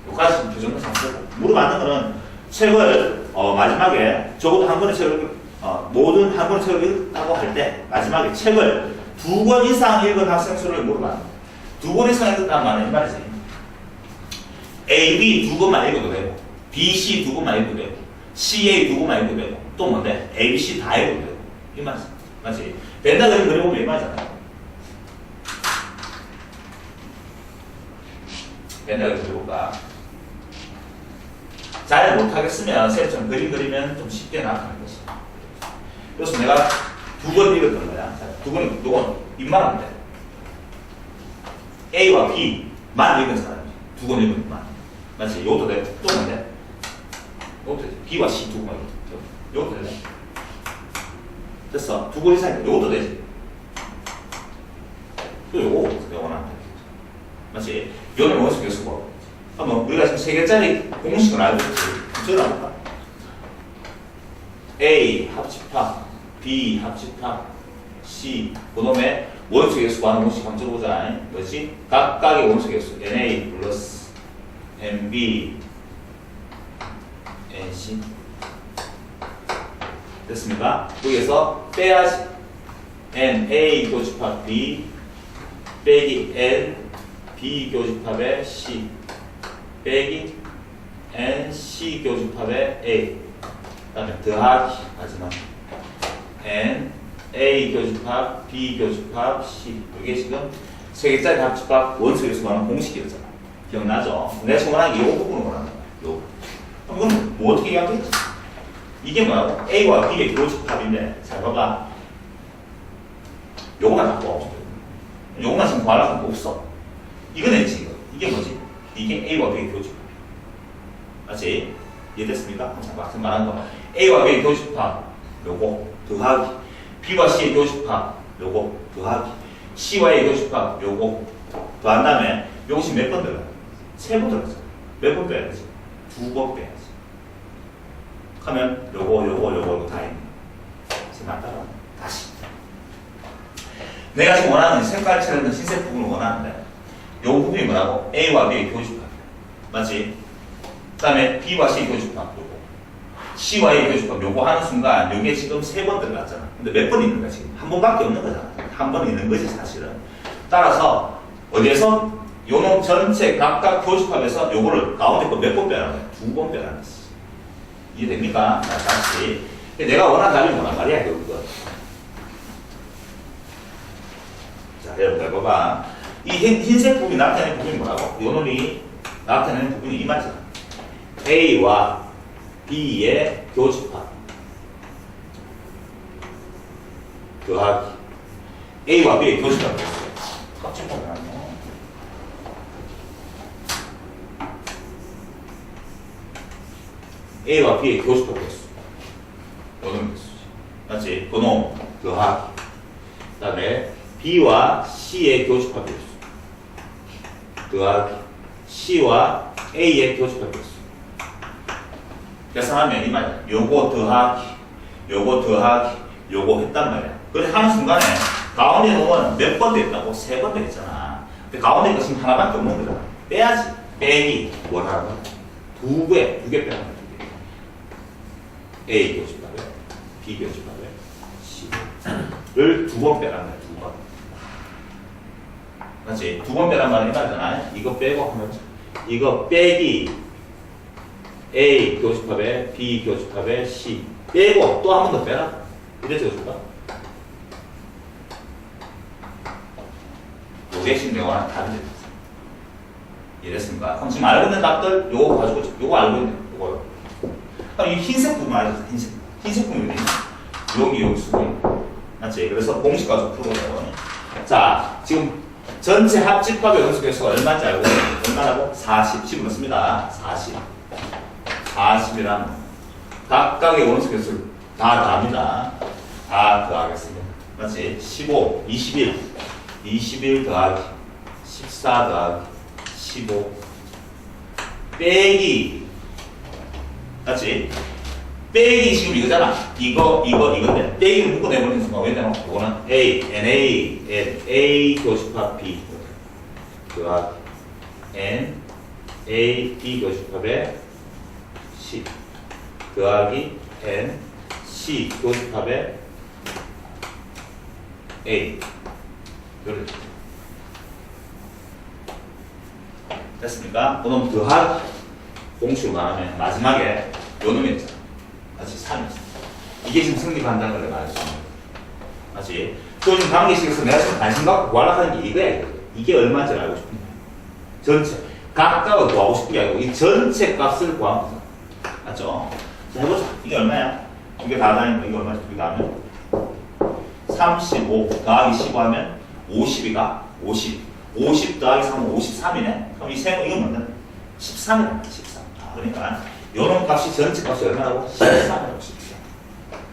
요까지 표준은 상태고. 물어봤는 거는 책을 마지막에 적어도 한 권의 책을 모든 한 권의 책을 읽었다고 할 때 마지막에 책을 2권 이상 읽은 학생 수를 물어봤는데 2권 이상 읽었다는 말은 이 말이지. A, B 2권만 읽어도 되고 B, C 2권만 읽어도 되고 C, A 2권만 읽어도 되고 또 뭔데? A, B, C 다 읽어도 되고 이 말이지. 맞지? 벤다 그림 그려보면 이 말이잖아. 벤다 그림 그려볼까? 잘 못하겠으면 쌤처럼 그림 그리면 좀 쉽게 나타나는 것이. 그래서 내가 2권 읽었던 거야. 자, 2권, 요건 입만하면 돼. A와 B만 읽은 사람이 2권 읽은 것만. 맞지? 요것도 돼. 또 뭔데? 요것도 되지. B와 C 2권 읽은 요것도 되네. 됐어. 2권 이상 요것도 되지. 또 요거는 안 돼. 맞지? 요는 원수 개수고. 한번 우리가 지금 3개짜리 공식을 알고 있지. 적어볼까? A 합집합, B 합집합, C 그놈의 원소 개수 구하는 공식 한번 적어보자. 뭐지? 각각의 원소 개수 NA 플러스 NB NC 됐습니까? 여기에서 빼야지. NA 교집합 B 빼기 N B 교집합의 C 빼기 NC 교집합의 A 그 다음에 더하기 마지막 N A 교집합 B 교집합 C 이게 지금 3개짜리 합집합 원소 개수 구하는 공식이었잖아. 기억나죠? 내가 원하는 게 이 부분을 원하는 거야. 요. 그럼 이건 뭐 어떻게 얘기하겠지? 이게 뭐라고? A와 B의 교집합인데 잘 봐봐. 요거만 갖고 요거만 지금 구하려고 없어. 이거는 지금 이게 뭐지? 이게 A와 B의 교집합. 맞지? 이해됐습니까? 지금 말하는 거. A와 B의 교집합, 요거 더하기. B와 C의 교집합, 요거 더하기. C와의 교집합, 요거 더한 다음에 요것이 몇 번 들어가요? 3번 들어가죠. 몇 번 빼야지? 2번 빼야지. 하면 요거 다 있네. 지금 맞다가 다시. 내가 지금 원하는 색깔처럼 흰색 부분을 원하는데 요 부분이 뭐라고? A와 B의 교집합. 맞지? 그 다음에 B와 C의 교집합 요거 C와 A의 교집합 요거 하는 순간 요게 지금 3번 들어갔잖아. 근데 몇 번 있는 거야 지금? 한 번밖에 없는 거잖아. 한 번 있는 거지 사실은. 따라서 어디에서 요놈 전체 각각 교집합에서 요거를 가운데 거 몇 번 빼라는 거야? 2번 빼라는 거지. 이해됩니까? 자, 다시 내가 원하는 답이 뭐란 말이야 이거. 자 여러분들 봐봐. 이 흰색 부분이 나타내는 부분이 뭐라고? 요놈이 나타내는 부분이 이 말이잖아. A와 B의 교집합 더하기 A와 B의 교집합 합집합이 아니야. A와 B의 교집합 개수. 요놈 개수지. 맞지? 그놈 더하기. 그 다음에 B와 C의 교집합 개수. 더하기. C와 A의 교집합 개수. 계산하면 이 말이야. 요거 더하기, 요거 더하기, 요거 했단 말이야. 그래 하는 순간에 가운데 놈은 몇 번 됐다고? 3번 됐잖아. 근데 가운데 것은 하나밖에 없는 거잖아. 빼야지. 빼기. 원하는 두 개 빼는 거야. A 교집합에 B 교집합에 C를 두 번 빼란 말이야. 두 번. 맞지? 두 번 빼란 말이 말이잖아. 이거 빼고 하면 이거 빼기 A 교집합에 B 교집합에 C 빼고 또 한 번 더 빼라. 이래 적어줄까? 요게 신경과는 다른 점. 이랬습니까? 그럼 지금 알고 있는 답들 요거 가지고 요거 알고 있는 요거. 그럼 이 흰색 부분 알죠? 흰색 부분이 여기 수분. 맞지? 그래서 공식 가지고 풀어보자고. 자, 지금 전체 합집합의 연속개수가 얼마인지 알고 얼마라고? 40. 지금 넣습니다. 40. 40이란 각각의 원소개수를 다 더합니다. 다 더하겠습니다. 맞지? 15, 21 더하기 14 더하기 15 빼기 맞지? 빼기 지금 이거잖아. 이건데 빼기를 묶어내버리는 순간 왜 되나? 이거는 A 교집합 B 더하기 B 교집합에 C 더하기 C 교집합에 A 이렇게 됐습니까? 그럼 더하기 공식으로 말하면 마지막에 요 놈이 있잖아. 같이 3이 있어. 이게 지금 성립한다는 걸 내가 말했습니다. 맞지? 또 지금 관계식에서 내가 지금 관심 갖고 구하려는 게 이거야. 이게 얼마인지 알고 싶은 거야. 전체 각각을 구하고 싶은 게 아니고 이 전체 값을 구하는 거야. 맞죠? 자, 해보자. 이게 얼마야? 이게 다 다니까 이게 얼마지? 이게 다면 35 더하기 15 하면 52가 50. 50 더하기 3은 53이네? 그럼 이 세, 이건 뭔데? 13이네. 13. 그러니까 요런 값이 전체 값이 얼마라고? 13이라고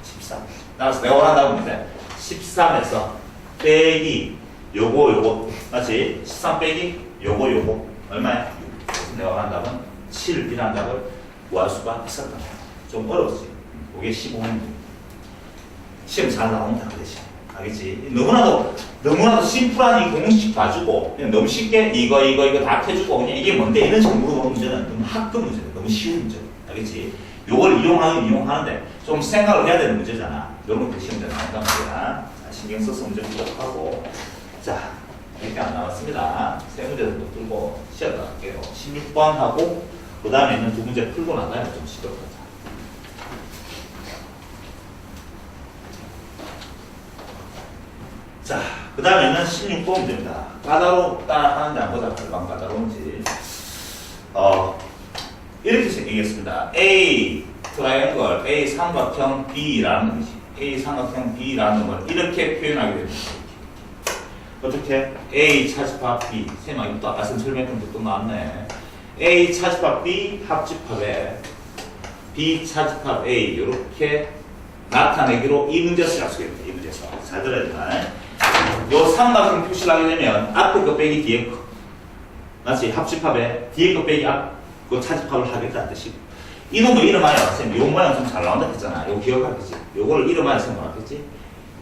13. 따라서 내가 원한다고 했는데 13에서 빼기 요거 맞지? 13 빼기 요거 얼마야? 6. 내가 원한 답은 7이라는 답을 구할 수가 있었던 거야. 좀 어렵지. 그게 15분. 시험 잘 나온다 그 대신. 알겠지? 너무나도 심플한 이 공식 봐주고 그냥 너무 쉽게 이거 다 해주고 그냥 이게 뭔데 이런 식으로 물어보는 문제는 너무 학급 문제다. 너무 쉬운 문제. 알겠지? 요걸 이용하는데 좀 생각을 해야 되는 문제잖아. 이런 것도 시험에 나온단 말이야. 자, 신경 써서 문제 풀도록 하고. 자, 이렇게 안 나왔습니다. 세 문제도 또 풀고 시작을 할게요. 16번 하고 그 다음에 있는 두 문제 풀고 나가야 좀 시도록 하자. 자, 그 다음에는 16번 문제입니다. 까다롭다 하는데 안 보자. 얼마나 까다로운지. 이렇게 얘기했습니다. A 트라이앵글, A 삼각형 B라는 것이 A 삼각형 B라는 걸 이렇게 표현하게 됩니다. 어떻게? A 차집합 B. 쌤아, 또 아까 설명했던 또 나왔네. A 차집합 B 합집합에 B 차집합 A 이렇게 나타내기로 이 문제에서 약속입니다. 이 문제에서. 잘 들어야 된다. 요 삼각형 표시를 하게 되면 앞에 거 빼기 뒤에 거. 맞지? 합집합에 뒤에 거 빼기 그 차집합을 하겠다는 뜻이. 이놈의 이름하여 쌤, 요 모양 좀 잘 나온다 했잖아. 요 기억하겠지? 요거를 이름하여 쌤 뭐라겠지?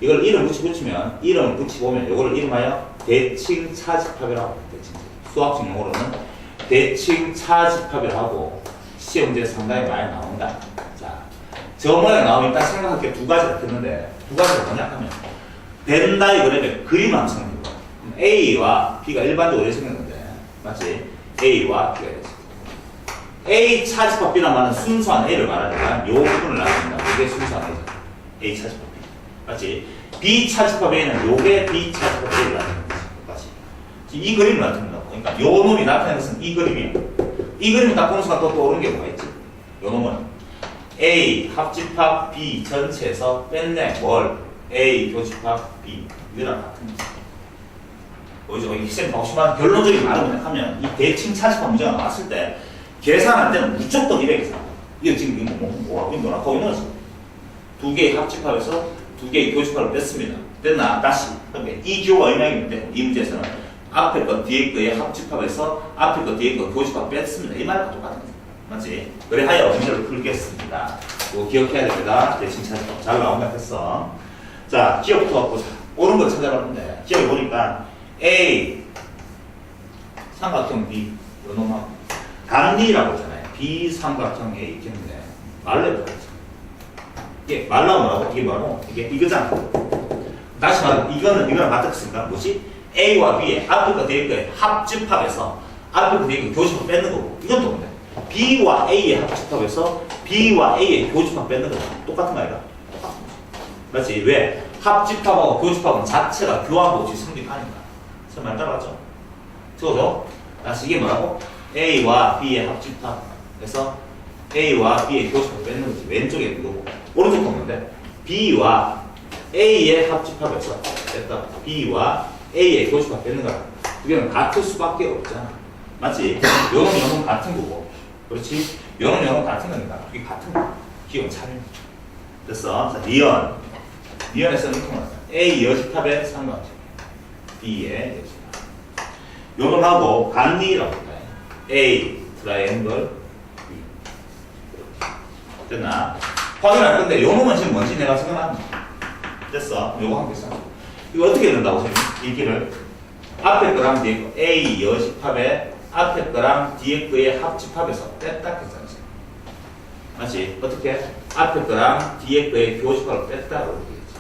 이걸 이름 붙이면 이름을 붙이보면 요거를 이름하여 대칭 차집합이라고. 대칭. 수학적 용어로는 대칭 차집합이라고 하고 시험 문제 상당히 많이 나온다. 자, 저 모양 나오면 일단 생각할 게 두 가지가 있는데 두 가지가 뭐냐 하면 벤 다이그램의 그림을 한번 생각해 봐. A와 B가 일반적으로 이렇게 생겼는데 맞지? A와 B가 이렇게 A 차집합 B란 말은 순수한 A를 말하니까 요 부분을 나눕니다. 이게 순수한 A죠. A 차집합 B. 맞지? B 차집합 A는 요게 B 차집합 A를 나타내는 거지. 맞지? 이 그림을 나타낸다고. 그러니까 요 놈이 나타내는 것은 이 그림이에요. 이 그림을 딱 보는 순간 또 떠오르는 게 뭐가 있지? 요 놈은 A 합집합 B 전체에서 뺐네. 뭘? A 교집합 B. 이거랑 같은 거지. 보이죠? 이 쌤 혹시만 결론적인 말을 하면 이 대칭 차집합 문제가 나왔을 때 계산할 때는 무조건 이렇게 계산한다. 이거 지금 이거 뭐하고 논하고 있는 거죠. 두 개의 합집합에서 두 개의 교집합을 뺐습니다. 됐나? 다시. 그러니까 이 기호가 의미하는데 이 문제에서는 앞에 거 뒤에 거의 합집합에서 앞에 거 뒤에 거 교집합 뺐습니다. 이 말과 똑같은 거죠. 맞지? 그래 하여 문제를 풀겠습니다. 이거 기억해야 됩니다. 대칭 찾고 잘 나온다 했어. 자, 기억부터 갖고 옳은 걸 찾아봤는데 기억해 보니까 A 삼각형 B 요놈하고 단리라고 했잖아요. B 삼각형 A 있겠는데 말로 해보자. 이게 말로 뭐라고? 이게 뭐라고? 이게 이거잖아. 다시 말하면 이거는 맞았으니까 뭐지? A와 B의 앞에 거 뒤에 거의 합집합에서 앞에 거 뒤에 거 교집합 뺏는 거고 이건 또 뭔데? B와 A의 합집합에서 B와 A의 교집합 뺏는 거다. 똑같은 거 아이가? 똑같은 거지. 맞지? 왜? 합집합하고 교집합은 자체가 교합없이 성립하니까. 저 말 따라갔죠? 적어줘. 다시 이게 뭐라고? A와 B의 합집합에서 A와 B의 교집합 뺏는 거지. 왼쪽에 있는 거고. 오른쪽 보는데 B와 A의 합집합에서 뺐다. B와 A의 교집합 뺏는 거야. 두 개는 같을 수밖에 없잖아. 맞지? 요놈 같은 거고. 그렇지? 요놈 같은 거니까. 이게 같은 거. 기억 차림. 됐어. 자, 리언에서는 이렇게 말했어. A 여집합의 삼각형. B의 여집합. 요놈하고 반리라고 할까요? A 트라이앵글 B. 됐나? 확인할 건데 요놈은 지금 뭔지 내가 생각합니다. 됐어. 요거 한번 써. 이거 어떻게 된다고 읽기를 앞에 거랑 뒤에 거 A 여집합의 앞에 거랑 뒤에 거의 합집합에서 뺐다 했잖아. 맞지? 어떻게? 앞에 거랑 뒤에 거의 교집합을 뺐다고 이렇게 했지.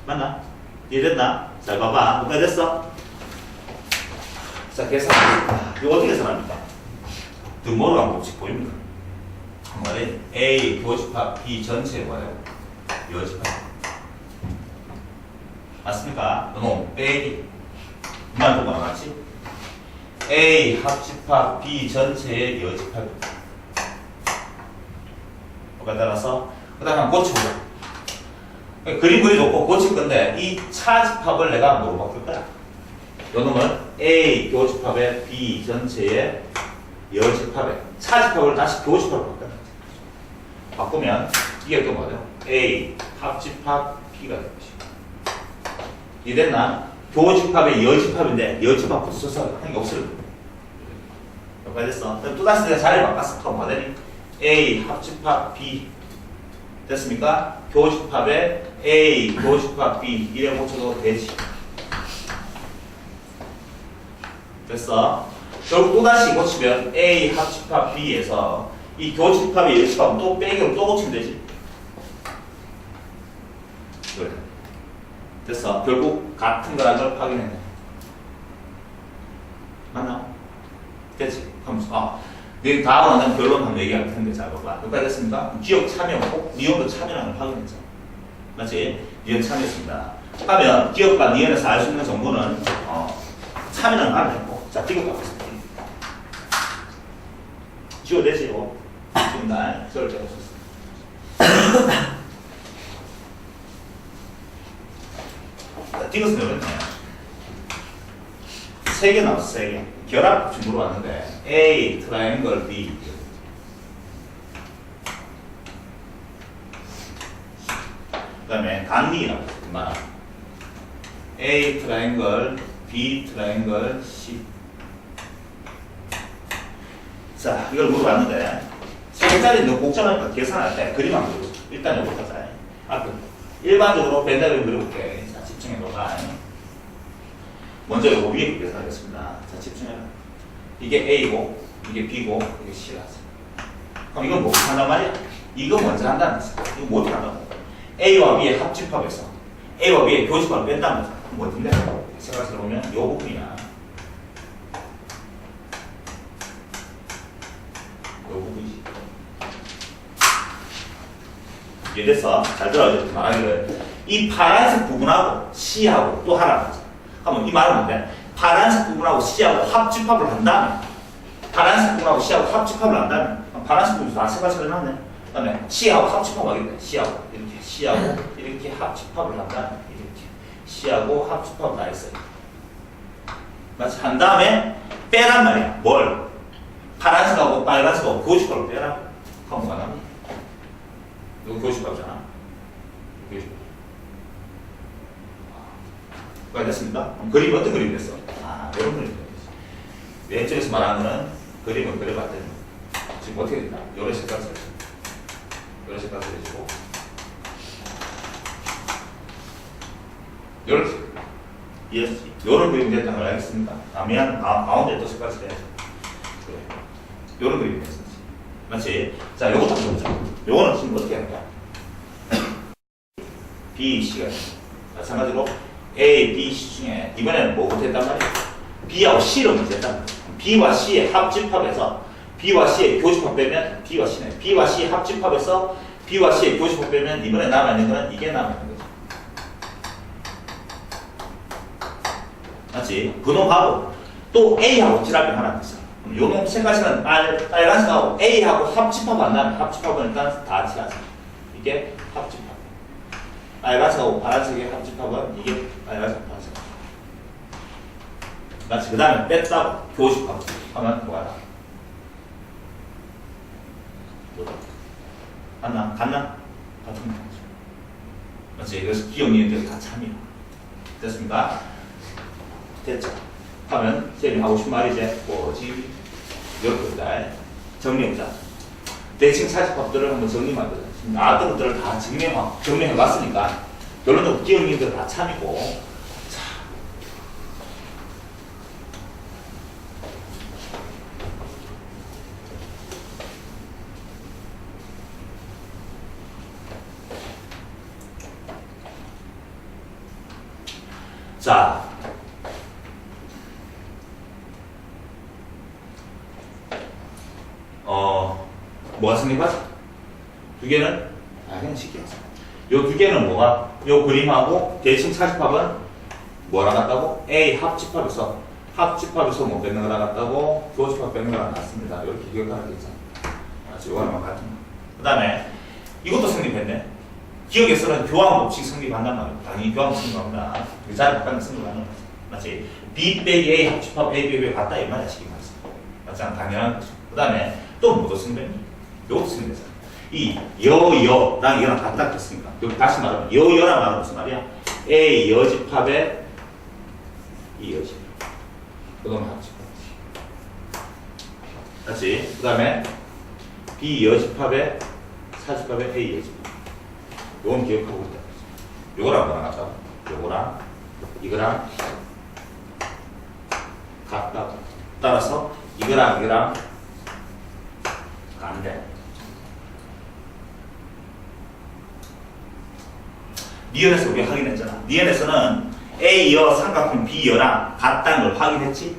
맞나? 이해됐나? 잘 봐봐. 뭐가 됐어? 자, 계산. 이거 어떻게 계산합니까? 등모르한 법칙 보입니다. 뭐래? A 교집합 B 전체 뭐예요? 여집합. 맞습니까? 너 빼기. 말 보고 나갔지? A 합집합 B 전체의 여집합. 뭐가 따라서 그 다음에 고쳐보자. 그림 그려줬고 고칠 건데 이 차집합을 내가 뭐로 바꿀 거야? 요 놈은 A 교집합의 B 전체의 여집합의 차집합을 다시 교집합으로 바꿔. 바꾸면 이게 또 뭐예요? A 합집합 B가 되는 것이고. 이해됐나? 교집합의 여집합인데 여집합 붙여서 한 게 없어요. 몇 됐어? 그럼 또다시 내가 자리를 바꿨어. 그럼 뭐 되니? A 합집합 B 됐습니까? 교집합의 A 교집합 B 이래 고쳐도 되지. 됐어? 결국 또다시 고치면 A 합집합 B에서 이 교집합의 여집합은 또 빼기로 또 고치면 되지. 그래. 됐어. 결국 같은 거라는 걸 확인했네. 맞나? 됐지? 그럼 내 다음은 결론 한번 얘기할 텐데 잘 봐봐. 여기까지 됐습니까? 기억 참여하고 니온도 참여라는 걸 확인했죠. 맞지? 니온 참여했습니다. 하면 기억과 니온에서 알 수 있는 정보는 참여라는 걸 알았고 자, 기억 가보겠습니다. 지워내지 이거. 지금 날 설정 없었어. 이것은 어렵네. 3개 나왔어, 3개. 결합 좀 물어봤는데, A, 트라이앵글, B. 그 다음에 단리라고 했구만. A, 트라이앵글, B, 트라이앵글, C. 자, 이걸 물어봤는데, 3개짜리 너무 복잡하니까 계산할 때 그림 안 그려줘. 일단 여기 가자. 앞에. 일반적으로 벤다그램 그려볼게. 집중해봐봐. 먼저 이거 위에 계산하겠습니다. 자, 집중해봐. 이게 A고, 이게 B고, 이게 C라서. 그럼 이건 뭐 한단 말이야? 이거 먼저 한다는 거지. 이거 뭐 어떻게 한다고? A와 B의 합집합에서 A와 B의 교집합을 뺀다는 거지. 그럼 뭐 어딘데? 생각해서 보면 이 부분이야. 이 부분이지. 이해됐어? 잘 들어야지. 말하기를. 이 파란색 부분하고 C하고 또 하나 하자. 그러면 이 말은 뭔데? 파란색 부분하고 C하고 합집합을 한다면 파란색 부분하고 C하고 합집합을 한다면 파란색 부분이 다 색깔처럼 해놨네. 그 다음에 C하고 합집합 하겠네. C하고 이렇게 합집합을 한다면 이렇게 C하고 합집합을 다 했어요. 맞지? 한 다음에 빼란 말이야. 뭘? 파란색하고 빨간색하고 교집합을 빼라. 그럼 뭐가 남니? 이거 교집합이잖아. 교집합. 뭐가 됐습니까? 그림이 어떤 그림이 됐어? 아, 이런 그림이 됐어. 왼쪽에서 말하는 거는 그림을 그려봤더니 지금 어떻게 됐나? 여러 색깔 써야지. 여러 색깔 써야지고 이렇게 이해했지? 이런 그림이 됐다는 걸 알겠습니까? 가운데 또 색깔 써야지. 그래. 이런 그림이 됐었지. 맞지? 자, 요것도 한번 보자. 요거는 지금 어떻게 할까? B, C가 마찬가지로 A, B, C 중에 이번에는 뭐부터 했단 말이야? B하고 C로 문제했단 말이야. B와 C의 합집합에서 B와 C의 교집합 빼면 B와 C네. B와 C의 합집합에서 B와 C의 교집합 빼면 이번에 남아있는 거는 이게 남아있는 거지. 맞지? 그놈하고 또 A하고 칠합이 하나 있어. 요놈 색깔은 빨간색하고 A하고 합집합 안 나면 합집합은 일단 다 칠하자. 이게 합집합. 빨간색하고 파란색의 합집합은 이게 빨간색, 파란색. 맞지? 그 다음에 뺐다고 교집합 하면 뭐가 나? 같나? 같은 거. 맞지? 그래서 기억력이 다 참여. 됐습니까? 됐죠? 하면 쌤이 하고 싶은 말이 이제 뭐지? 이렇게 정리해보자. 대칭 사집합들을 한번 정리만 보자. 나왔던 것들을 다 정리해봤으니까 결론적으로 기억력들 다 참이고. 자, 뭐가 성립하지? 두 개는 그냥 쉽게 하자. 요 두 개는 뭐가? 요 그림하고 대칭 사집합은 뭐라 같다고? A 합집합에서 못 뺏는 거라 같다고 교집합 뺏는 거라 같습니다. 이렇게 기억하는 게 있잖아. 맞지? 요거는 같은 거. 그 다음에 이것도 성립했네. 기억에서는 교환 법칙 성립한단 말이야. 당연히 교환 법칙 성립합니다. 그 자리 바꾸는 성립하는 거지. 맞지? B 빼기 A 합집합 A 빼기 B 같다 이 말이야. 시기 말이야. 맞잖아. 당연한 거죠. 그 다음에 또 뭐도 성립했니? 요것도 성립했잖아. 이 여랑 이거랑 같다 했으니까 여기 다시 말하면 여랑 말하면 무슨 말이야? A 여집합에 이 여집합. 그거는 합집합이지. 맞지? 그 다음에 B 여집합에 사집합에 A 여집합. 요건 기억하고 있다. 요거랑 뭐랑 같다? 요거랑 이거랑 같다. 따라서 이거랑 안 돼. 니은에서 우리가 확인했잖아. 니은에서는 A여 삼각형 B여랑 같다는 걸 확인했지?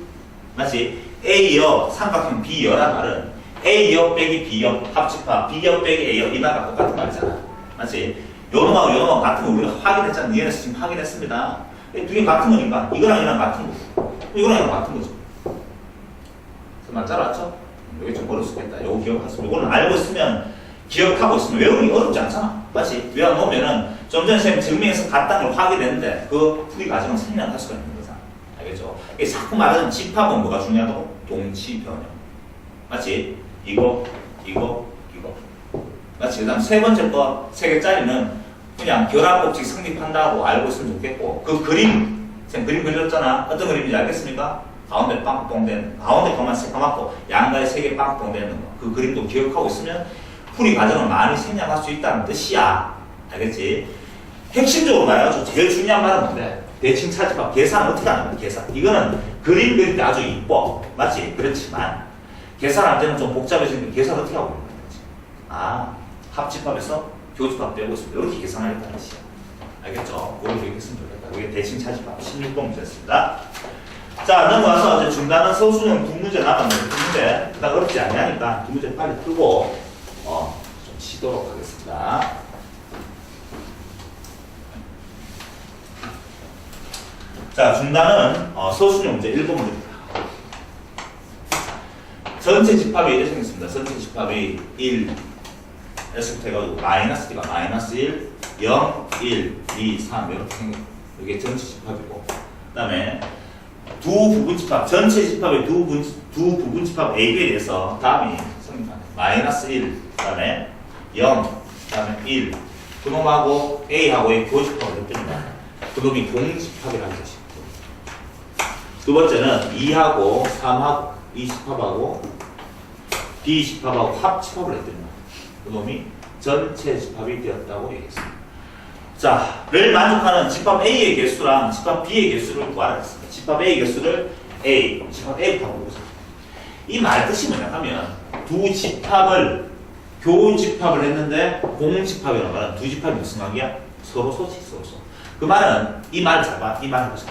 맞지? A여 삼각형 B여란 말은 A여 빼기 B여 합집합 B여 빼기 A여 이 말과 똑같은 말이잖아. 맞지? 요놈하고 요놈하고 같은 거 우리가 확인했잖아. 니은에서 지금 확인했습니다. 두 개 같은 거니까 이거랑 이거랑 같은 거고 이거랑 이거랑 같은 거죠. 맞죠? 여기 좀 어려울 수 있겠다. 요거 기억하세요. 요거는 알고 있으면 기억하고 있으면 외우기 어렵지 않잖아. 맞지? 외워놓으면은 좀 전에 선생님 증명해서 같다는 걸 확인했는데 그 풀이 과정을 생략할 수가 있는 거잖아. 알겠죠? 자꾸 말하는 집합은 뭐가 중요하다고? 동치 변형. 맞지? 이거. 맞지? 그 다음 세 번째 거, 세 개짜리는 그냥 결합법칙 성립한다고 알고 있으면 좋겠고, 그 그림, 선생님 그림 그렸잖아. 어떤 그림인지 알겠습니까? 가운데 빵꾸똥 가운데 것만 새까맣고 양가에 세 개 빵꾸똥 되는 거. 그 그림도 기억하고 있으면 풀이 과정을 많이 생략할 수 있다는 뜻이야. 알겠지? 핵심적으로 말해가지고 제일 중요한 말은 뭔데? 대칭 차집합 계산 어떻게 하는 거야? 계산. 이거는 그림 그릴 때 아주 이뻐. 맞지? 그렇지만 계산할 때는 좀 복잡해지는데 계산 어떻게 하고 있는 거지? 합집합에서 교집합 빼고 있습니다. 이렇게 계산하겠다는 뜻이야. 알겠죠? 그걸 기억했으면 좋겠다. 그게 대칭 차집합 16번 문제였습니다. 자, 넘어와서 이제 중간은 서술형 두 문제 남았는데, 두 문제, 그다음 어렵지 않으니까 두 문제 빨리 풀고, 좀 치도록 하겠습니다. 자, 중단은 서술형 문제 1번 문제입니다. 전체 집합이 이렇게 생겼습니다. 전체 집합이 1, S부터 해가지고 마이너스 D가 마이너스 1, 0, 1, 2, 3 이렇게 생겼고, 이게 전체 집합이고, 그 다음에 두 부분집합, 전체 집합의 두 부분집합 AB에 대해서 다음이 성립하네. 마이너스 1, 그 다음에 0, 그 다음에 1. 그놈하고 A하고의 교집합을 했더니만 그놈이 공집합이라는 것이고. 두 번째는 2하고 3하고 이 집합하고 B 집합하고 합집합을 했더니만 그놈이 전체 집합이 되었다고 얘기했습니다. 자, 를 만족하는 집합 A의 개수랑 집합 B의 개수를 구하라 했습니다. 집합 A의 개수를 A, 집합 A부터 보자. 이 말 뜻이 뭐냐 하면 두 집합을 교집합을 했는데 공집합이라는 말은 두 집합이 무슨 관계야? 서로 소지, 서로 소. 그 말은 이 말을 잡아, 이 말을 보자.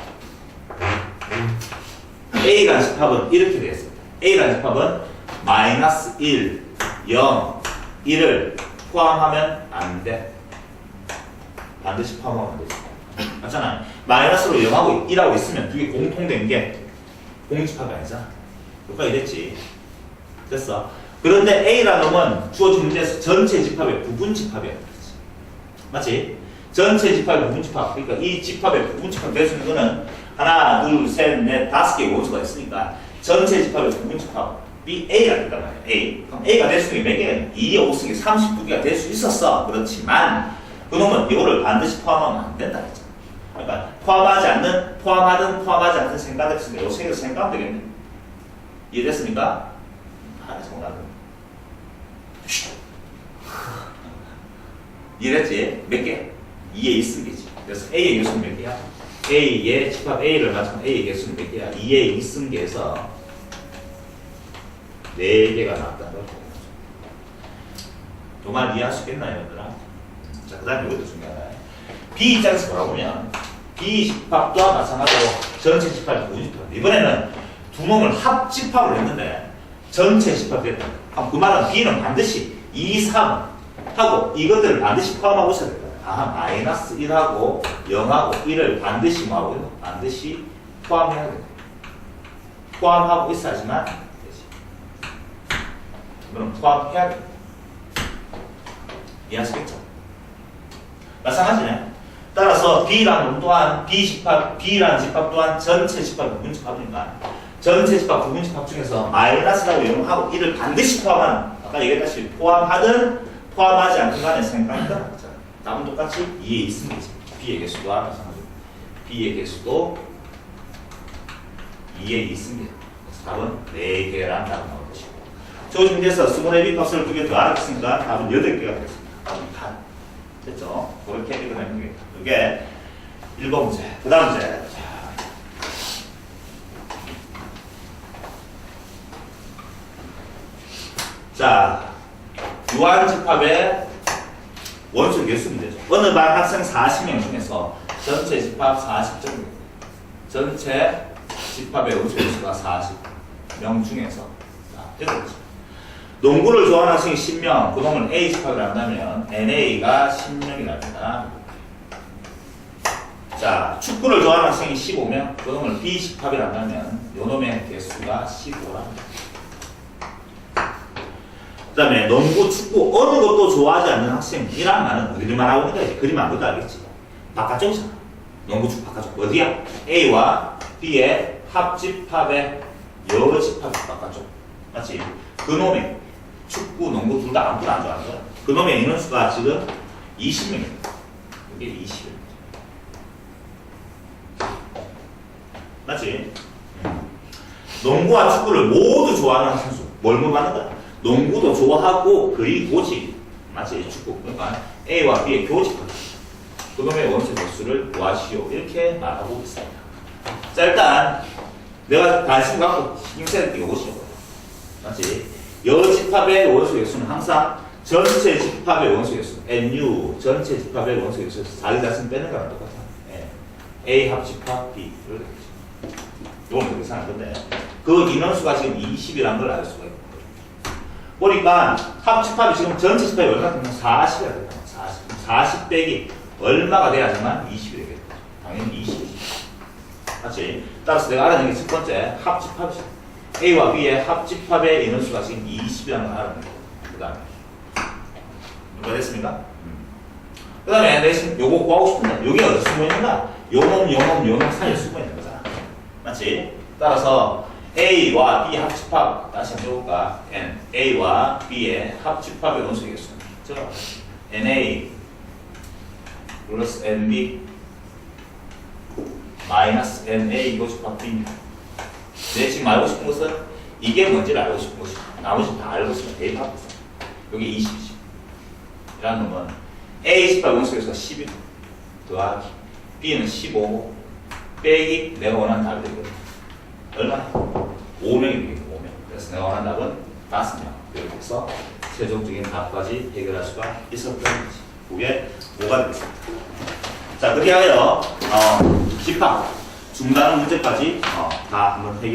A라는 집합은 이렇게 되었습니다. A라는 집합은 마이너스 1, 0, 1을 포함하면 안 돼. 반드시 포함하면 안 되지. 맞잖아. 마이너스로 0하고 1하고 있으면 두 개 공통된 게 공집합이 아니잖아. 여기까지 됐지. 됐어. 그런데 A라는 놈은 주어진 문제에서 전체 집합의 부분 집합이야. 맞지? 전체 집합의 부분 집합. 그러니까 이 집합의 부분 집합 될 수 있는 거는 하나, 둘, 셋, 넷, 5개의 원수가 있으니까 전체 집합의 부분 집합이 A가 된단 말이야. A. 그럼 A가 될 수 있는 게 몇 개는 2에 5승에 32개가 될 수 있었어. 그렇지만 그놈은 이거를 반드시 포함하면 안 된다 했잖아. 그러니까 포함하든 포함하지 않든 생각할 수 있는데 이 세 개를 생각하면 되겠네. 이해됐습니까? 정답은 이해됐지? 몇 개? 2의 2승계지. 그래서 A의 개수는 몇 개야? A의 집합 A를 맞추면 A의 개수는 몇 개야? 2의 2승계에서 4개가 나왔다는 걸 보는 거죠. 정말 이해할 수 있겠나요, 여러분들아? 자, 그 다음에 이것도 중요하다. B 입장에서 돌아보면 B 집합 또한 마찬가지로 전체 집합이 부집합. 이번에는 두 놈을 합집합을 했는데 전체 집합이 됐다. 그 말은 B는 반드시 2, 3 하고 이것들을 반드시 포함하고 있어야 된다. 마이너스 1하고 0하고 1을 반드시 뭐하고 반드시 포함해야 된다. 포함하고 있어야지만 되지. 이거는 포함해야 된다. 이해하시겠죠? 마찬가지네. 따라서 B라는 놈 또한 B라는 집합 또한 전체 집합 부분 집합이니까 전체 집합 부분 집합 중에서 마이너스라고 0하고 1을 반드시 포함하는 아까 얘기했다시피 포함하든 포함하지 않든 간에 생각이다. 답은 똑같이 2에 있으면 되지. B의 개수도 마찬가지로 B의 개수도 2에 있습니다. 그래서 답은 4개란 답이 나올 것이고 저 문제에서 수분의 B 값을 2개 더 알았으니까 답은 8개가 되겠습니다. 답은 다 됐죠? 그렇게 읽어내면 되겠다. 이게 1번 문제. 그 다음 문제. 자, 유한집합의 원소 개수 문제죠. 어느 반 학생 40명 중에서 전체 집합 40점, 전체 집합의 원소 개수가 40명 중에서 농구를 좋아하는 학생이 10명, 그놈을 A 집합을 한다면 NA가 10명이랍니다. 자, 축구를 좋아하는 학생이 15명, 그놈을 B 집합을 한다면 요놈의 개수가 15랍니다. 그 다음에 농구, 축구 어느 것도 좋아하지 않는 학생이란 말은 어디를 말하고 있는 거지? 그림 안 보도 알겠지? 바깥쪽이잖아. 농구, 축구 바깥쪽. 어디야? A와 B의 합집합의 여러 집합 바깥쪽. 맞지? 그놈의 축구, 농구 둘 다 아무도 안 좋아하는 거야. 그놈의 인원수가 지금 20명입니다. 이게 20명. 맞지? 농구와 축구를 모두 좋아하는 선수. 뭘 물어봤는 거야? 농구도 좋아하고 그리고지. 맞지? 축구. 그러니까 A와 B의 교집합. 그놈의 원소 개수를 구하시오. 이렇게 말하고 있습니다. 자, 일단 내가 관심 갖고 힘세를 띄워보시오. 맞지? 여집합의 원소 개수는 항상 전체 집합의 원소 개수 NU 전체 집합의 원소 개수 자기 자신 빼는 거랑 똑같아. A 합집합 B 이렇게 되죠. 이건 그렇게 생각할 건데 그 인원수가 지금 20이라는 걸 알 수가 있고 보니까 합집합이 지금 전체 집합이 얼마나 되면 40이라 된다. 40 빼기 얼마가 돼야지만 20이 되겠다. 당연히 20이지. 맞지? 따라서 내가 알아낸 게 첫 번째 합집합이죠. A와 B의 합집합의 인원수가 지금 20이라는 걸 알아낸 거고 그 다음에 이거 됐습니까? 그 다음에 내가 요거 구하고 싶은데 여기 어디 숨어 있는가? 요놈 사이에 숨어 있는 거잖아. 맞지? 따라서 A와 B 합집합 다시 한번 해볼까? N A와 B의 합집합의 원소의 개수는 저 NA 플러스 NB 마이너스 NA 고집합 B입니다. 내 지금 알고 싶은 것은 이게 뭔지를 알고 싶은 것이 나머지 다 알고 있으면 대입하고 있어. 여기 20이지. 이라는 놈은 A 집합 원소의 개수가 11 더하기 B는 15 빼기 내가 원하는 답이 되거든. 얼마나? 5명이 되겠고 5명. 그래서 내가 원하는 답은 5명. 이렇게 해서 최종적인 답까지 해결할 수가 있었던 거지. 그게 5가 되겠습니다. 자, 그렇게 하여 집합 중단 문제까지 다 한번 해결.